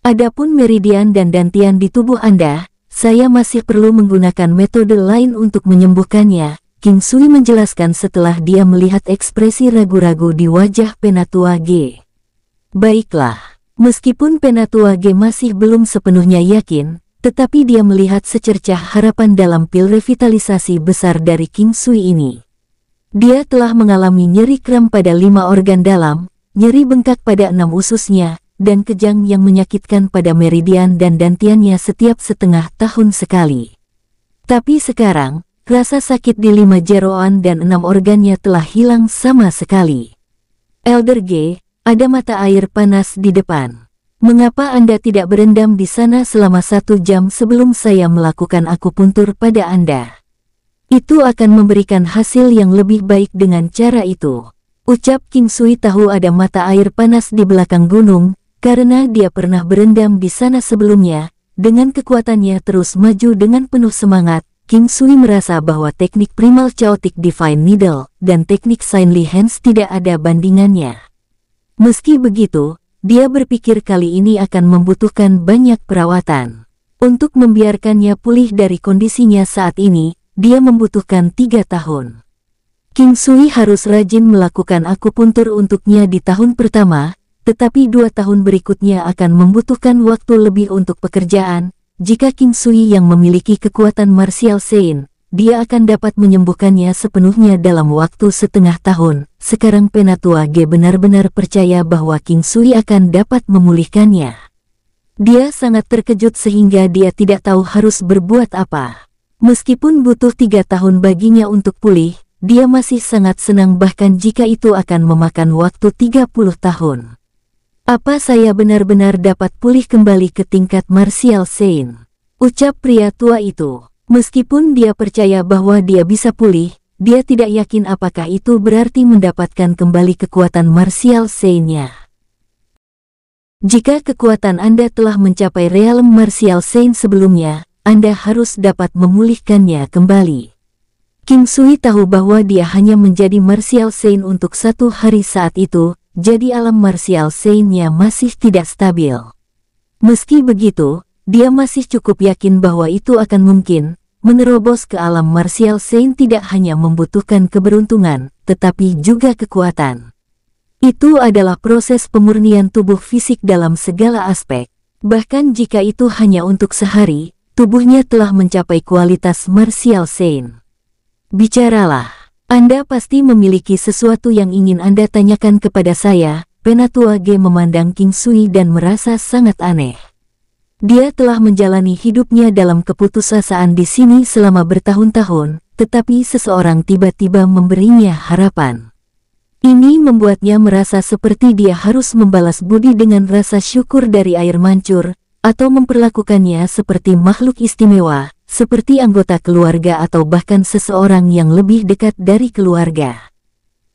Adapun meridian dan dantian di tubuh Anda, saya masih perlu menggunakan metode lain untuk menyembuhkannya, King Sui menjelaskan setelah dia melihat ekspresi ragu-ragu di wajah Penatuage. Baiklah, meskipun Penatuage masih belum sepenuhnya yakin, tetapi dia melihat secercah harapan dalam pil revitalisasi besar dari King Sui ini. Dia telah mengalami nyeri kram pada 5 organ dalam, nyeri bengkak pada 6 ususnya, dan kejang yang menyakitkan pada meridian dan dantiannya setiap setengah tahun sekali. Tapi sekarang, rasa sakit di 5 jeroan dan 6 organnya telah hilang sama sekali. Elder G, ada mata air panas di depan. Mengapa Anda tidak berendam di sana selama 1 jam sebelum saya melakukan akupuntur pada Anda? Itu akan memberikan hasil yang lebih baik dengan cara itu. Ucap King Sui tahu ada mata air panas di belakang gunung, karena dia pernah berendam di sana sebelumnya. Dengan kekuatannya terus maju dengan penuh semangat, King Sui merasa bahwa teknik Primal Chaotic Divine Needle dan teknik Saintly Hands tidak ada bandingannya. Meski begitu, dia berpikir kali ini akan membutuhkan banyak perawatan. Untuk membiarkannya pulih dari kondisinya saat ini, dia membutuhkan 3 tahun. King Sui harus rajin melakukan akupuntur untuknya di tahun pertama, tetapi 2 tahun berikutnya akan membutuhkan waktu lebih untuk pekerjaan. Jika King Sui yang memiliki kekuatan martial Sein, dia akan dapat menyembuhkannya sepenuhnya dalam waktu setengah tahun. Sekarang Penatuage benar-benar percaya bahwa King Sui akan dapat memulihkannya. Dia sangat terkejut sehingga dia tidak tahu harus berbuat apa. Meskipun butuh 3 tahun baginya untuk pulih, dia masih sangat senang bahkan jika itu akan memakan waktu 30 tahun. Apa saya benar-benar dapat pulih kembali ke tingkat martial Sein? Ucap pria tua itu. Meskipun dia percaya bahwa dia bisa pulih, dia tidak yakin apakah itu berarti mendapatkan kembali kekuatan martial Sein-nya. Jika kekuatan Anda telah mencapai realm martial Sein sebelumnya, Anda harus dapat memulihkannya kembali. King Sui tahu bahwa dia hanya menjadi martial Sein untuk 1 hari saat itu, jadi alam martial Sein-nya masih tidak stabil. Meski begitu, dia masih cukup yakin bahwa itu akan mungkin. menerobos ke alam martial Saint tidak hanya membutuhkan keberuntungan, tetapi juga kekuatan. Itu adalah proses pemurnian tubuh fisik dalam segala aspek. Bahkan jika itu hanya untuk sehari, tubuhnya telah mencapai kualitas martial Saint. Bicaralah. Anda pasti memiliki sesuatu yang ingin Anda tanyakan kepada saya. Penatua Ge memandang King Sui dan merasa sangat aneh. Dia telah menjalani hidupnya dalam keputusasaan di sini selama bertahun-tahun, tetapi seseorang tiba-tiba memberinya harapan. Ini membuatnya merasa seperti dia harus membalas budi dengan rasa syukur dari air mancur, atau memperlakukannya seperti makhluk istimewa, seperti anggota keluarga atau bahkan seseorang yang lebih dekat dari keluarga.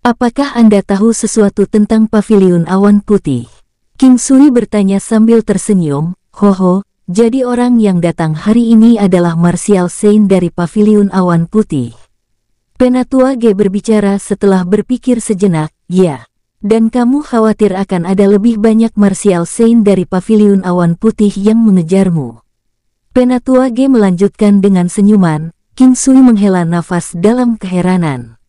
Apakah Anda tahu sesuatu tentang Paviliun Awan Putih? King Sui bertanya sambil tersenyum. Hoho, jadi orang yang datang hari ini adalah martial Saint dari Paviliun Awan Putih. Penatua Ge berbicara setelah berpikir sejenak. Ya, dan kamu khawatir akan ada lebih banyak martial Saint dari Paviliun Awan Putih yang mengejarmu. Penatua Ge melanjutkan dengan senyuman. King Sui menghela nafas dalam keheranan.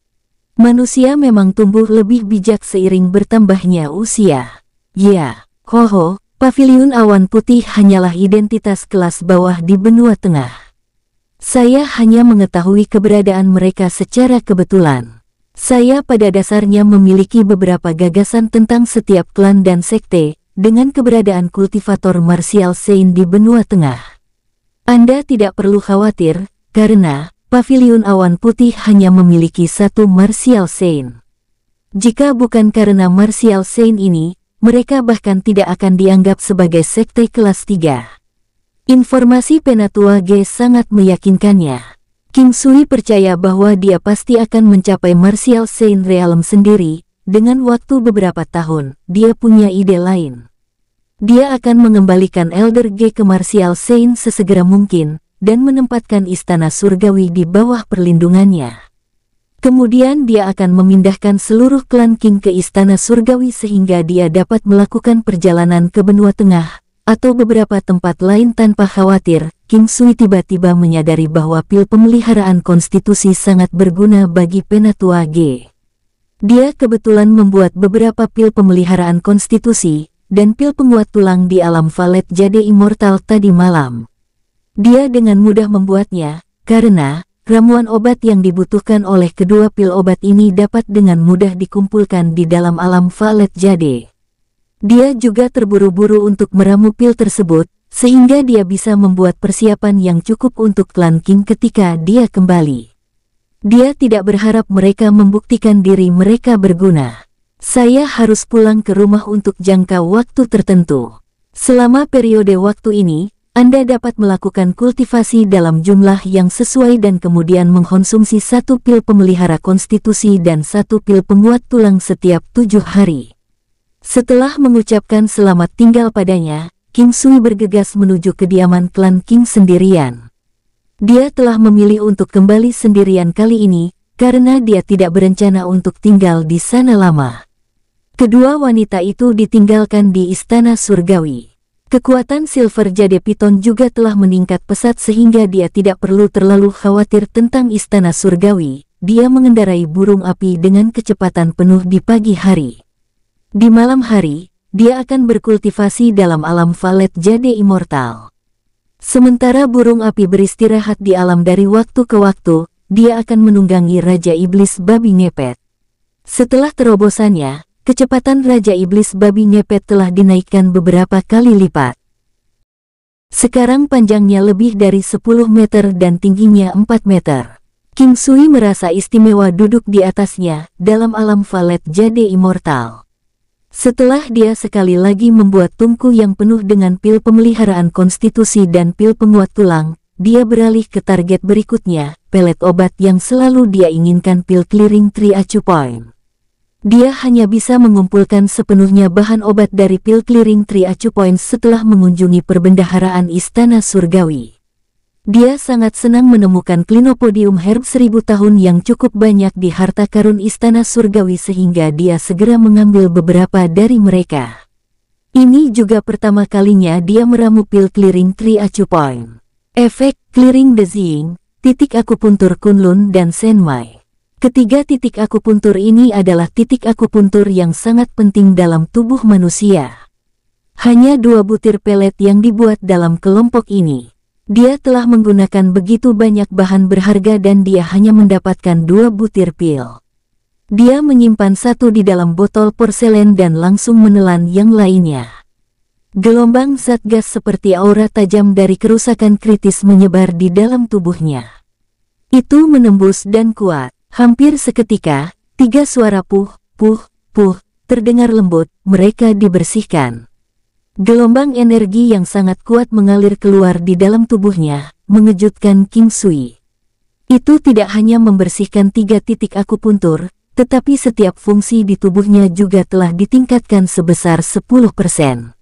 Manusia memang tumbuh lebih bijak seiring bertambahnya usia. Ya, hoho, Paviliun Awan Putih hanyalah identitas kelas bawah di benua tengah. Saya hanya mengetahui keberadaan mereka secara kebetulan. Saya pada dasarnya memiliki beberapa gagasan tentang setiap klan dan sekte, dengan keberadaan kultivator martial Saint di benua tengah. Anda tidak perlu khawatir, karena Paviliun Awan Putih hanya memiliki satu martial Saint. Jika bukan karena martial Saint ini, mereka bahkan tidak akan dianggap sebagai sekte kelas 3. Informasi Penatua Ge sangat meyakinkannya. King Sui percaya bahwa dia pasti akan mencapai martial Saint Realm sendiri. Dengan waktu beberapa tahun, dia punya ide lain. Dia akan mengembalikan Elder Ge ke martial Saint sesegera mungkin, dan menempatkan istana surgawi di bawah perlindungannya. Kemudian dia akan memindahkan seluruh klan King ke istana surgawi sehingga dia dapat melakukan perjalanan ke benua tengah, atau beberapa tempat lain tanpa khawatir. King Sui tiba-tiba menyadari bahwa pil pemeliharaan konstitusi sangat berguna bagi Penatua Ge. Dia kebetulan membuat beberapa pil pemeliharaan konstitusi, dan pil penguat tulang di alam Valet Jade Immortal tadi malam. Dia dengan mudah membuatnya, karena ramuan obat yang dibutuhkan oleh kedua pil obat ini dapat dengan mudah dikumpulkan di dalam alam Valet Jade. Dia juga terburu-buru untuk meramu pil tersebut, sehingga dia bisa membuat persiapan yang cukup untuk klan King ketika dia kembali. Dia tidak berharap mereka membuktikan diri mereka berguna. Saya harus pulang ke rumah untuk jangka waktu tertentu. Selama periode waktu ini, Anda dapat melakukan kultivasi dalam jumlah yang sesuai dan kemudian mengkonsumsi satu pil pemelihara konstitusi dan satu pil penguat tulang setiap 7 hari. Setelah mengucapkan selamat tinggal padanya, King Sui bergegas menuju kediaman klan King sendirian. Dia telah memilih untuk kembali sendirian kali ini, karena dia tidak berencana untuk tinggal di sana lama. Kedua wanita itu ditinggalkan di istana surgawi. Kekuatan Silver Jade Piton juga telah meningkat pesat sehingga dia tidak perlu terlalu khawatir tentang istana surgawi. Dia mengendarai burung api dengan kecepatan penuh di pagi hari. Di malam hari, dia akan berkultivasi dalam alam Valet Jade Immortal. Sementara burung api beristirahat di alam dari waktu ke waktu, dia akan menunggangi Raja Iblis Babi Ngepet. Setelah terobosannya, kecepatan Raja Iblis Babi Ngepet telah dinaikkan beberapa kali lipat. Sekarang panjangnya lebih dari 10 meter dan tingginya 4 meter. King Sui merasa istimewa duduk di atasnya dalam alam Valet Jade Immortal. Setelah dia sekali lagi membuat tungku yang penuh dengan pil pemeliharaan konstitusi dan pil penguat tulang, dia beralih ke target berikutnya, pelet obat yang selalu dia inginkan, pil clearing tree acupoint. Dia hanya bisa mengumpulkan sepenuhnya bahan obat dari pil clearing tree acupoint setelah mengunjungi perbendaharaan istana surgawi. Dia sangat senang menemukan Clinopodium herb 1000 tahun yang cukup banyak di harta karun istana surgawi sehingga dia segera mengambil beberapa dari mereka. Ini juga pertama kalinya dia meramu pil clearing tree acupoint. Efek clearing dizzying. titik akupuntur Kunlun dan Senmai. Ketiga titik akupuntur ini adalah titik akupuntur yang sangat penting dalam tubuh manusia. Hanya 2 butir pelet yang dibuat dalam kelompok ini. Dia telah menggunakan begitu banyak bahan berharga dan dia hanya mendapatkan 2 butir pil. Dia menyimpan 1 di dalam botol porselen dan langsung menelan yang lainnya. Gelombang zat gas seperti aura tajam dari kerusakan kritis menyebar di dalam tubuhnya. Itu menembus dan kuat. Hampir seketika, 3 suara puh, puh, puh, terdengar lembut, mereka dibersihkan. Gelombang energi yang sangat kuat mengalir keluar di dalam tubuhnya, mengejutkan King Sui. Itu tidak hanya membersihkan 3 titik akupuntur, tetapi setiap fungsi di tubuhnya juga telah ditingkatkan sebesar 10%.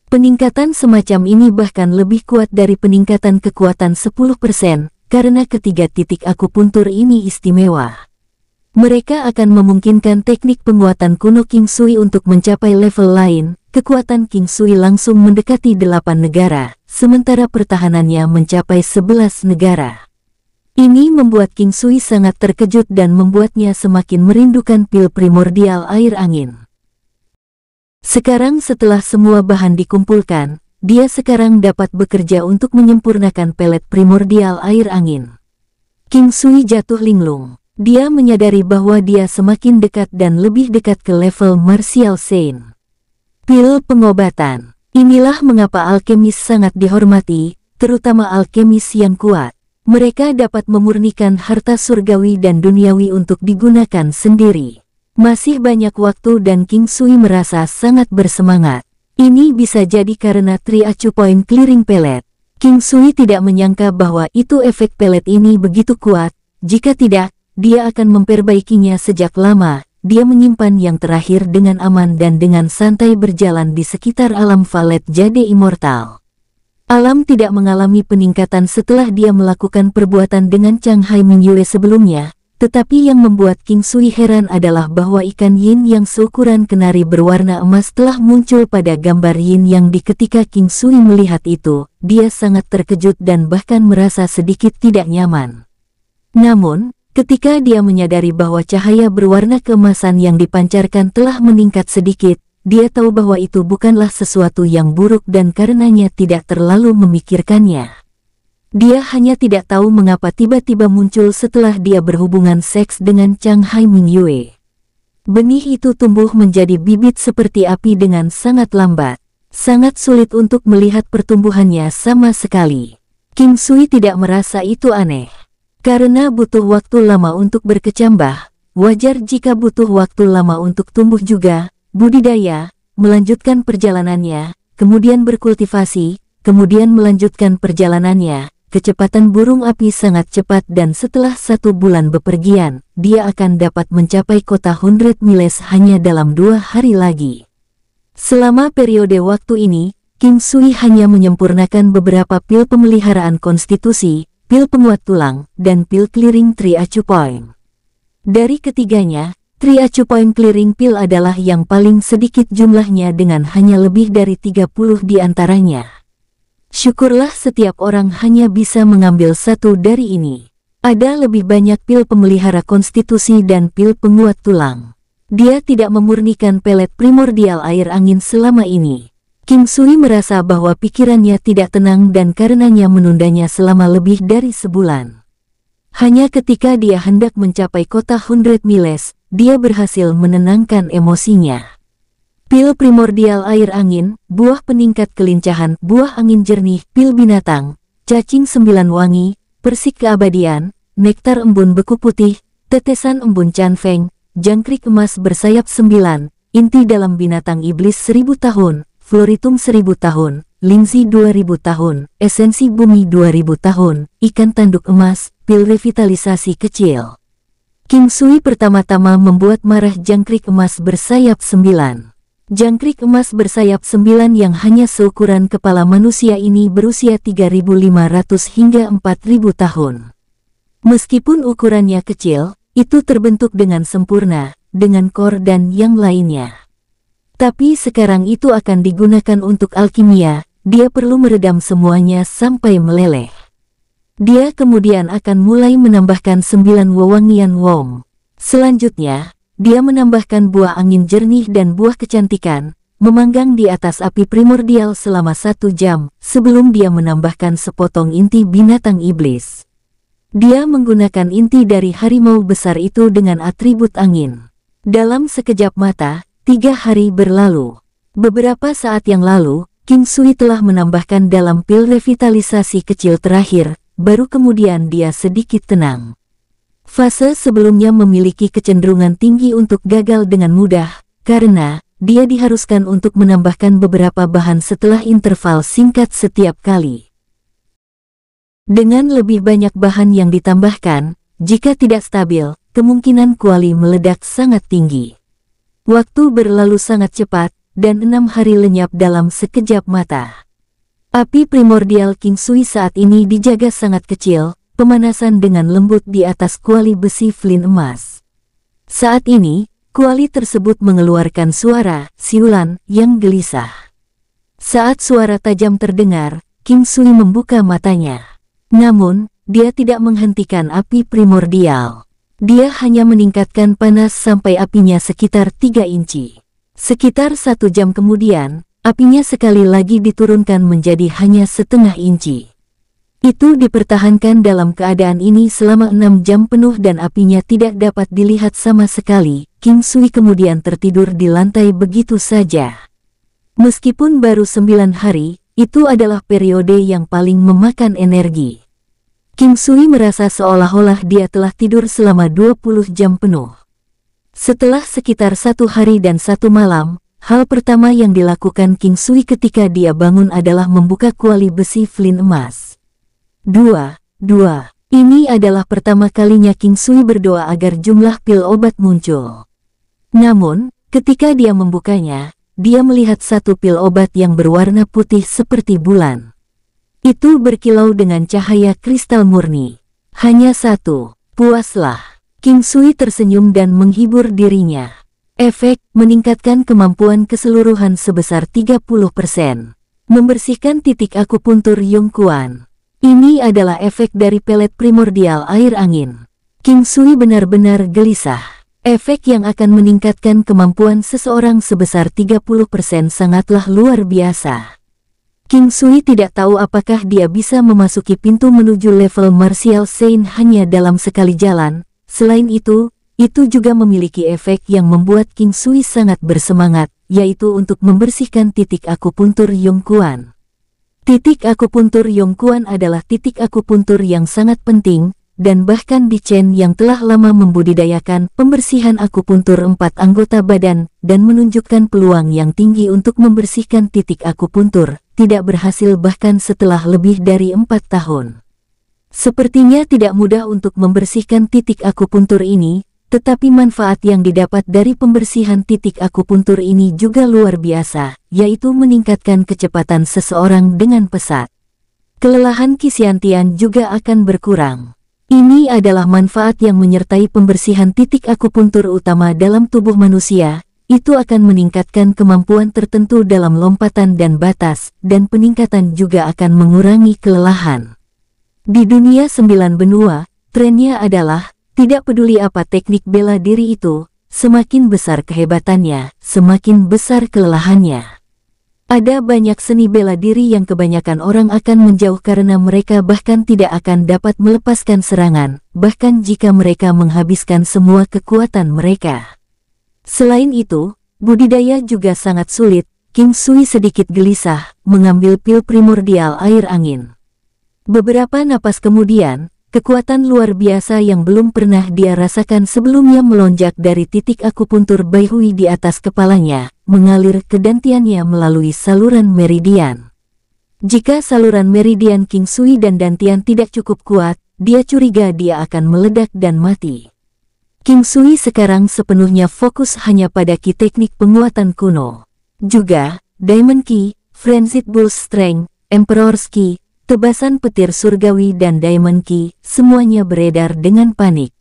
Peningkatan semacam ini bahkan lebih kuat dari peningkatan kekuatan 10%, karena ketiga titik akupuntur ini istimewa. Mereka akan memungkinkan teknik penguatan kuno King Sui untuk mencapai level lain. Kekuatan King Sui langsung mendekati 8 negara, sementara pertahanannya mencapai 11 negara. Ini membuat King Sui sangat terkejut dan membuatnya semakin merindukan pil primordial air angin. Sekarang setelah semua bahan dikumpulkan, dia sekarang dapat bekerja untuk menyempurnakan pelet primordial air angin. King Sui jatuh linglung. Dia menyadari bahwa dia semakin dekat dan lebih dekat ke level Martial Saint. Pil pengobatan. Inilah mengapa alkemis sangat dihormati, terutama alkemis yang kuat. Mereka dapat memurnikan harta surgawi dan duniawi untuk digunakan sendiri. Masih banyak waktu dan King Sui merasa sangat bersemangat. Ini bisa jadi karena Tri Acu Point Clearing Pellet. King Sui tidak menyangka bahwa itu efek pelet ini begitu kuat. Jika tidak, dia akan memperbaikinya sejak lama. Dia menyimpan yang terakhir dengan aman dan dengan santai berjalan di sekitar alam Valet Jade Immortal. Alam tidak mengalami peningkatan setelah dia melakukan perbuatan dengan Chang Hai Mingyue sebelumnya. Tetapi yang membuat King Sui heran adalah bahwa ikan yin yang seukuran kenari berwarna emas telah muncul pada gambar yin yang ketika King Sui melihat itu, dia sangat terkejut dan bahkan merasa sedikit tidak nyaman. Namun, ketika dia menyadari bahwa cahaya berwarna keemasan yang dipancarkan telah meningkat sedikit, dia tahu bahwa itu bukanlah sesuatu yang buruk dan karenanya tidak terlalu memikirkannya. Dia hanya tidak tahu mengapa tiba-tiba muncul setelah dia berhubungan seks dengan Chang Hai Mingyue. Benih itu tumbuh menjadi bibit seperti api dengan sangat lambat. Sangat sulit untuk melihat pertumbuhannya sama sekali. King Sui tidak merasa itu aneh. Karena butuh waktu lama untuk berkecambah, wajar jika butuh waktu lama untuk tumbuh juga, budidaya, melanjutkan perjalanannya, kemudian berkultivasi, kemudian melanjutkan perjalanannya. Kecepatan burung api sangat cepat dan setelah 1 bulan bepergian, dia akan dapat mencapai kota 100 miles hanya dalam 2 hari lagi. Selama periode waktu ini, King Sui hanya menyempurnakan beberapa pil pemeliharaan konstitusi, pil penguat tulang, dan pil clearing Tri Acu Point. Dari ketiganya, Tri Acu Point Clearing Pil adalah yang paling sedikit jumlahnya dengan hanya lebih dari 30 di antaranya. Syukurlah setiap orang hanya bisa mengambil 1 dari ini. Ada lebih banyak pil pemelihara konstitusi dan pil penguat tulang. Dia tidak memurnikan pelet primordial air angin selama ini. King Sui merasa bahwa pikirannya tidak tenang dan karenanya menundanya selama lebih dari sebulan. Hanya ketika dia hendak mencapai kota 100 miles, dia berhasil menenangkan emosinya. Pil primordial air angin, buah peningkat kelincahan, buah angin jernih, pil binatang, cacing 9 wangi, persik keabadian, nektar embun beku putih, tetesan embun canfeng, jangkrik emas bersayap 9, inti dalam binatang iblis 1000 tahun, floritum 1000 tahun, lingzi 2000 tahun, esensi bumi 2000 tahun, ikan tanduk emas, pil revitalisasi kecil. King Sui pertama-tama membuat marah jangkrik emas bersayap 9. Jangkrik emas bersayap 9 yang hanya seukuran kepala manusia ini berusia 3.500 hingga 4.000 tahun. Meskipun ukurannya kecil, itu terbentuk dengan sempurna, dengan kor dan yang lainnya. Tapi sekarang itu akan digunakan untuk alkimia, dia perlu meredam semuanya sampai meleleh. Dia kemudian akan mulai menambahkan 9 wewangian Wom. Selanjutnya, dia menambahkan buah angin jernih dan buah kecantikan, memanggang di atas api primordial selama 1 jam, sebelum dia menambahkan sepotong inti binatang iblis. Dia menggunakan inti dari harimau besar itu dengan atribut angin. Dalam sekejap mata, 3 hari berlalu. Beberapa saat yang lalu, King Sui telah menambahkan dalam pil revitalisasi kecil terakhir, baru kemudian dia sedikit tenang. Fase sebelumnya memiliki kecenderungan tinggi untuk gagal dengan mudah, karena dia diharuskan untuk menambahkan beberapa bahan setelah interval singkat setiap kali. Dengan lebih banyak bahan yang ditambahkan, jika tidak stabil, kemungkinan kuali meledak sangat tinggi. Waktu berlalu sangat cepat, dan 6 hari lenyap dalam sekejap mata. Api primordial King Sui saat ini dijaga sangat kecil, pemanasan dengan lembut di atas kuali besi flint emas. Saat ini, kuali tersebut mengeluarkan suara siulan yang gelisah. Saat suara tajam terdengar, King Sui membuka matanya. Namun, dia tidak menghentikan api primordial. Dia hanya meningkatkan panas sampai apinya sekitar 3 inci. Sekitar 1 jam kemudian, apinya sekali lagi diturunkan menjadi hanya setengah inci. Itu dipertahankan dalam keadaan ini selama 6 jam penuh dan apinya tidak dapat dilihat sama sekali. King Sui kemudian tertidur di lantai begitu saja. Meskipun baru 9 hari, itu adalah periode yang paling memakan energi. King Sui merasa seolah-olah dia telah tidur selama 20 jam penuh. Setelah sekitar 1 hari dan 1 malam, hal pertama yang dilakukan King Sui ketika dia bangun adalah membuka kuali besi flint emas. 2. Ini adalah pertama kalinya King Sui berdoa agar jumlah pil obat muncul. Namun, ketika dia membukanya, dia melihat 1 pil obat yang berwarna putih seperti bulan. Itu berkilau dengan cahaya kristal murni. Hanya 1. Puaslah. King Sui tersenyum dan menghibur dirinya. Efek meningkatkan kemampuan keseluruhan sebesar 30%. Membersihkan titik akupuntur Yongquan. Ini adalah efek dari pelet primordial air angin. King Sui benar-benar gelisah. Efek yang akan meningkatkan kemampuan seseorang sebesar 30% sangatlah luar biasa. King Sui tidak tahu apakah dia bisa memasuki pintu menuju level Martial Saint hanya dalam sekali jalan. Selain itu juga memiliki efek yang membuat King Sui sangat bersemangat, yaitu untuk membersihkan titik akupuntur Yongquan. Titik akupuntur Yongquan adalah titik akupuntur yang sangat penting, dan bahkan di Chen yang telah lama membudidayakan pembersihan akupuntur 4 anggota badan dan menunjukkan peluang yang tinggi untuk membersihkan titik akupuntur, tidak berhasil bahkan setelah lebih dari 4 tahun. Sepertinya tidak mudah untuk membersihkan titik akupuntur ini, tetapi manfaat yang didapat dari pembersihan titik akupuntur ini juga luar biasa, yaitu meningkatkan kecepatan seseorang dengan pesat. Kelelahan Qixiantian juga akan berkurang. Ini adalah manfaat yang menyertai pembersihan titik akupuntur utama dalam tubuh manusia. Itu akan meningkatkan kemampuan tertentu dalam lompatan dan batas, dan peningkatan juga akan mengurangi kelelahan. Di dunia 9 benua, trennya adalah tidak peduli apa teknik bela diri itu, semakin besar kehebatannya, semakin besar kelelahannya. Ada banyak seni bela diri yang kebanyakan orang akan menjauh karena mereka bahkan tidak akan dapat melepaskan serangan, bahkan jika mereka menghabiskan semua kekuatan mereka. Selain itu, budidaya juga sangat sulit. King Sui sedikit gelisah, mengambil pil primordial air angin. Beberapa napas kemudian, kekuatan luar biasa yang belum pernah dia rasakan sebelumnya melonjak dari titik akupuntur Baihui di atas kepalanya, mengalir ke dantiannya melalui saluran meridian. Jika saluran meridian King Sui dan dantian tidak cukup kuat, dia curiga dia akan meledak dan mati. King Sui sekarang sepenuhnya fokus hanya pada ki teknik penguatan kuno. Juga, Diamond Ki, Frenzied Bull Strength, Emperor's Ki, tebasan petir surgawi dan Diamond Ki, semuanya beredar dengan panik.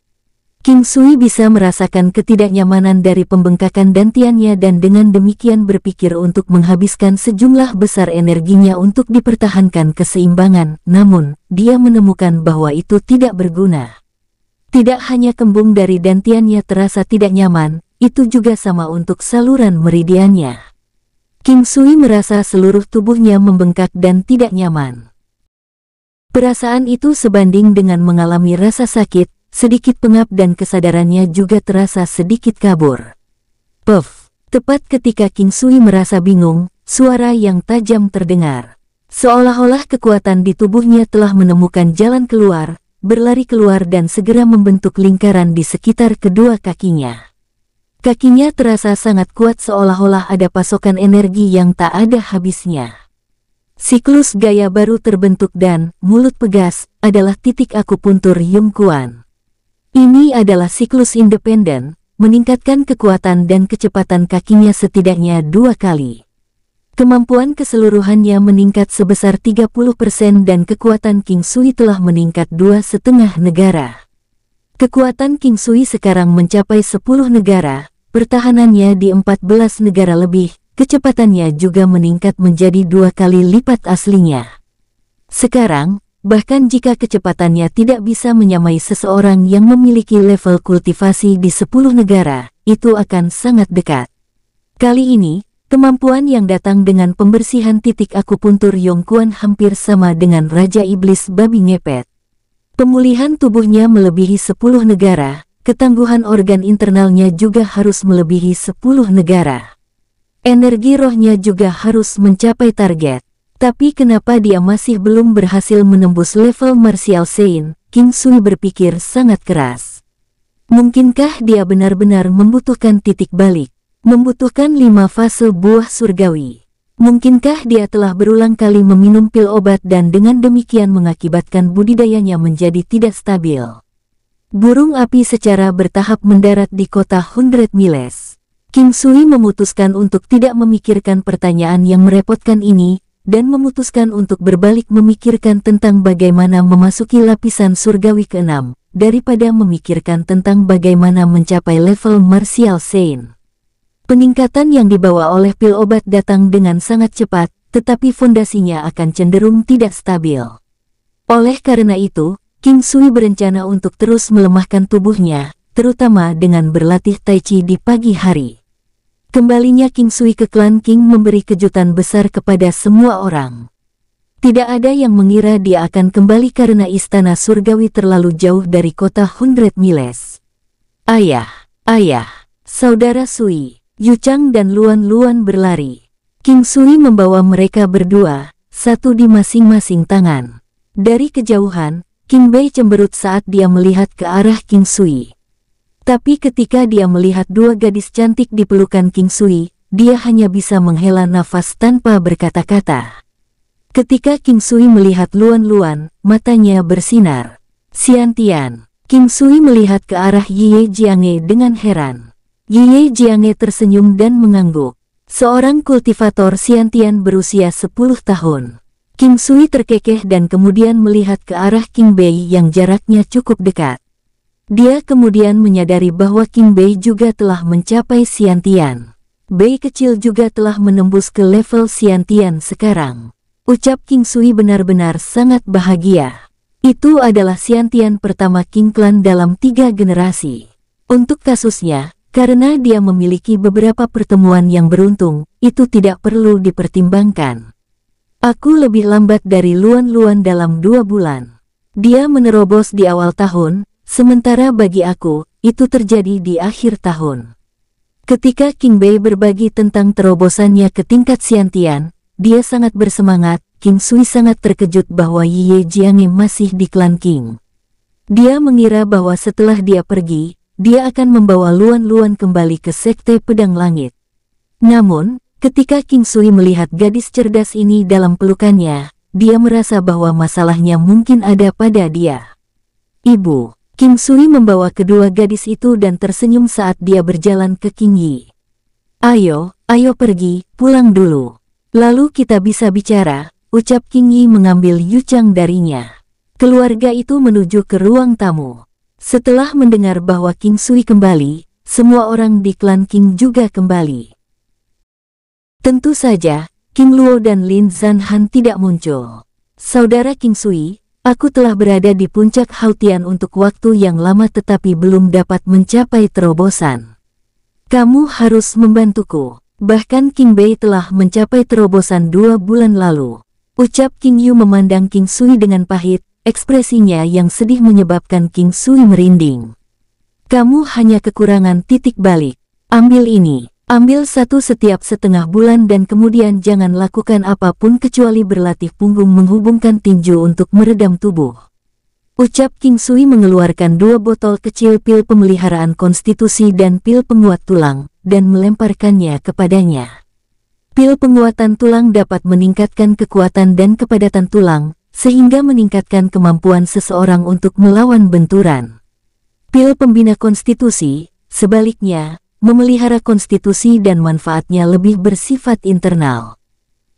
King Sui bisa merasakan ketidaknyamanan dari pembengkakan dantiannya dan dengan demikian berpikir untuk menghabiskan sejumlah besar energinya untuk dipertahankan keseimbangan, namun, dia menemukan bahwa itu tidak berguna. Tidak hanya kembung dari dantiannya terasa tidak nyaman, itu juga sama untuk saluran meridiannya. King Sui merasa seluruh tubuhnya membengkak dan tidak nyaman. Perasaan itu sebanding dengan mengalami rasa sakit, sedikit pengap dan kesadarannya juga terasa sedikit kabur. Puff! Tepat ketika King Sui merasa bingung, suara yang tajam terdengar. Seolah-olah kekuatan di tubuhnya telah menemukan jalan keluar, berlari keluar dan segera membentuk lingkaran di sekitar kedua kakinya. Kakinya terasa sangat kuat seolah-olah ada pasokan energi yang tak ada habisnya. Siklus gaya baru terbentuk dan, mulut pegas, adalah titik akupuntur Yung Kuan. Ini adalah siklus independen, meningkatkan kekuatan dan kecepatan kakinya setidaknya 2 kali. Kemampuan keseluruhannya meningkat sebesar 30% dan kekuatan King Sui telah meningkat 2,5 negara. Kekuatan King Sui sekarang mencapai 10 negara, pertahanannya di 14 negara lebih, kecepatannya juga meningkat menjadi 2 kali lipat aslinya. Sekarang, bahkan jika kecepatannya tidak bisa menyamai seseorang yang memiliki level kultivasi di 10 negara, itu akan sangat dekat. Kali ini, kemampuan yang datang dengan pembersihan titik akupuntur Yung Kuan hampir sama dengan Raja Iblis Babi Ngepet. Pemulihan tubuhnya melebihi 10 negara, ketangguhan organ internalnya juga harus melebihi 10 negara. Energi rohnya juga harus mencapai target. Tapi kenapa dia masih belum berhasil menembus level Martial Saint? King Sui berpikir sangat keras. Mungkinkah dia benar-benar membutuhkan titik balik? Membutuhkan 5 fase buah surgawi? Mungkinkah dia telah berulang kali meminum pil obat dan dengan demikian mengakibatkan budidayanya menjadi tidak stabil? Burung api secara bertahap mendarat di kota 100 Miles. King Sui memutuskan untuk tidak memikirkan pertanyaan yang merepotkan ini, dan memutuskan untuk berbalik memikirkan tentang bagaimana memasuki lapisan surgawi ke-6, daripada memikirkan tentang bagaimana mencapai level Martial Saint. Peningkatan yang dibawa oleh pil obat datang dengan sangat cepat, tetapi fondasinya akan cenderung tidak stabil. Oleh karena itu, King Sui berencana untuk terus melemahkan tubuhnya, terutama dengan berlatih Tai Chi di pagi hari. Kembalinya King Sui ke klan King memberi kejutan besar kepada semua orang. Tidak ada yang mengira dia akan kembali karena istana surgawi terlalu jauh dari kota 100 Miles. Ayah, saudara Sui, Yu Chang dan Luan Luan berlari. King Sui membawa mereka berdua, satu di masing-masing tangan. Dari kejauhan, King Bei cemberut saat dia melihat ke arah King Sui. Tapi ketika dia melihat 2 gadis cantik di pelukan King Sui, dia hanya bisa menghela nafas tanpa berkata-kata. Ketika King Sui melihat Luan Luan, matanya bersinar. Xiantian. King Sui melihat ke arah Ye Jiange dengan heran. Ye Jiange tersenyum dan mengangguk. Seorang kultivator Xiantian berusia 10 tahun. King Sui terkekeh dan kemudian melihat ke arah King Bei yang jaraknya cukup dekat. Dia kemudian menyadari bahwa King Bei juga telah mencapai Xiantian. Bei kecil juga telah menembus ke level Xiantian sekarang. Ucap King Sui benar-benar sangat bahagia. Itu adalah Xiantian pertama King Clan dalam 3 generasi. Untuk kasusnya, karena dia memiliki beberapa pertemuan yang beruntung, itu tidak perlu dipertimbangkan. Aku lebih lambat dari Luan Luan dalam 2 bulan. Dia menerobos di awal tahun, sementara bagi aku, itu terjadi di akhir tahun. Ketika King Bei berbagi tentang terobosannya ke tingkat Xiantian, dia sangat bersemangat. King Sui sangat terkejut bahwa Ye Jiange masih di klan King. Dia mengira bahwa setelah dia pergi, dia akan membawa Luan Luan kembali ke Sekte Pedang Langit. Namun, ketika King Sui melihat gadis cerdas ini dalam pelukannya, dia merasa bahwa masalahnya mungkin ada pada dia. Ibu. King Sui membawa kedua gadis itu dan tersenyum saat dia berjalan ke King Yi. Ayo pergi, pulang dulu. Lalu kita bisa bicara, ucap King Yi mengambil Yu Chang darinya. Keluarga itu menuju ke ruang tamu. Setelah mendengar bahwa King Sui kembali, semua orang di klan King juga kembali. Tentu saja, King Luo dan Lin Zanhan tidak muncul. Saudara King Sui, aku telah berada di puncak Hautian untuk waktu yang lama tetapi belum dapat mencapai terobosan. Kamu harus membantuku. Bahkan King Bei telah mencapai terobosan 2 bulan lalu. Ucap King Yu memandang King Sui dengan pahit, ekspresinya yang sedih menyebabkan King Sui merinding. Kamu hanya kekurangan titik balik. Ambil ini. Ambil satu setiap setengah bulan dan kemudian jangan lakukan apapun kecuali berlatih punggung menghubungkan tinju untuk meredam tubuh. Ucap King Sui mengeluarkan 2 botol kecil pil pemeliharaan konstitusi dan pil penguat tulang, dan melemparkannya kepadanya. Pil penguatan tulang dapat meningkatkan kekuatan dan kepadatan tulang, sehingga meningkatkan kemampuan seseorang untuk melawan benturan. Pil pembina konstitusi, sebaliknya, memelihara konstitusi dan manfaatnya lebih bersifat internal.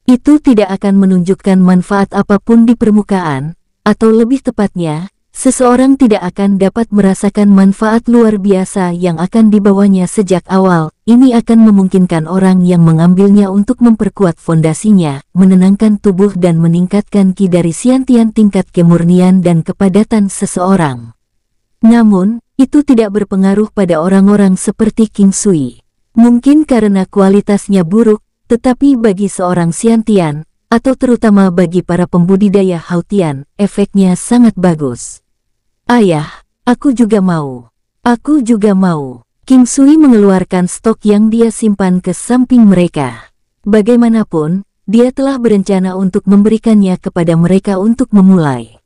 Itu tidak akan menunjukkan manfaat apapun di permukaan, atau lebih tepatnya, seseorang tidak akan dapat merasakan manfaat luar biasa yang akan dibawanya sejak awal. Ini akan memungkinkan orang yang mengambilnya untuk memperkuat fondasinya, menenangkan tubuh dan meningkatkan ki dari Xiantian tingkat kemurnian dan kepadatan seseorang. Namun, itu tidak berpengaruh pada orang-orang seperti King Sui. Mungkin karena kualitasnya buruk, tetapi bagi seorang Xiantian, atau terutama bagi para pembudidaya Hautian, efeknya sangat bagus. Ayah, aku juga mau. Aku juga mau. King Sui mengeluarkan stok yang dia simpan ke samping mereka. Bagaimanapun, dia telah berencana untuk memberikannya kepada mereka untuk memulai.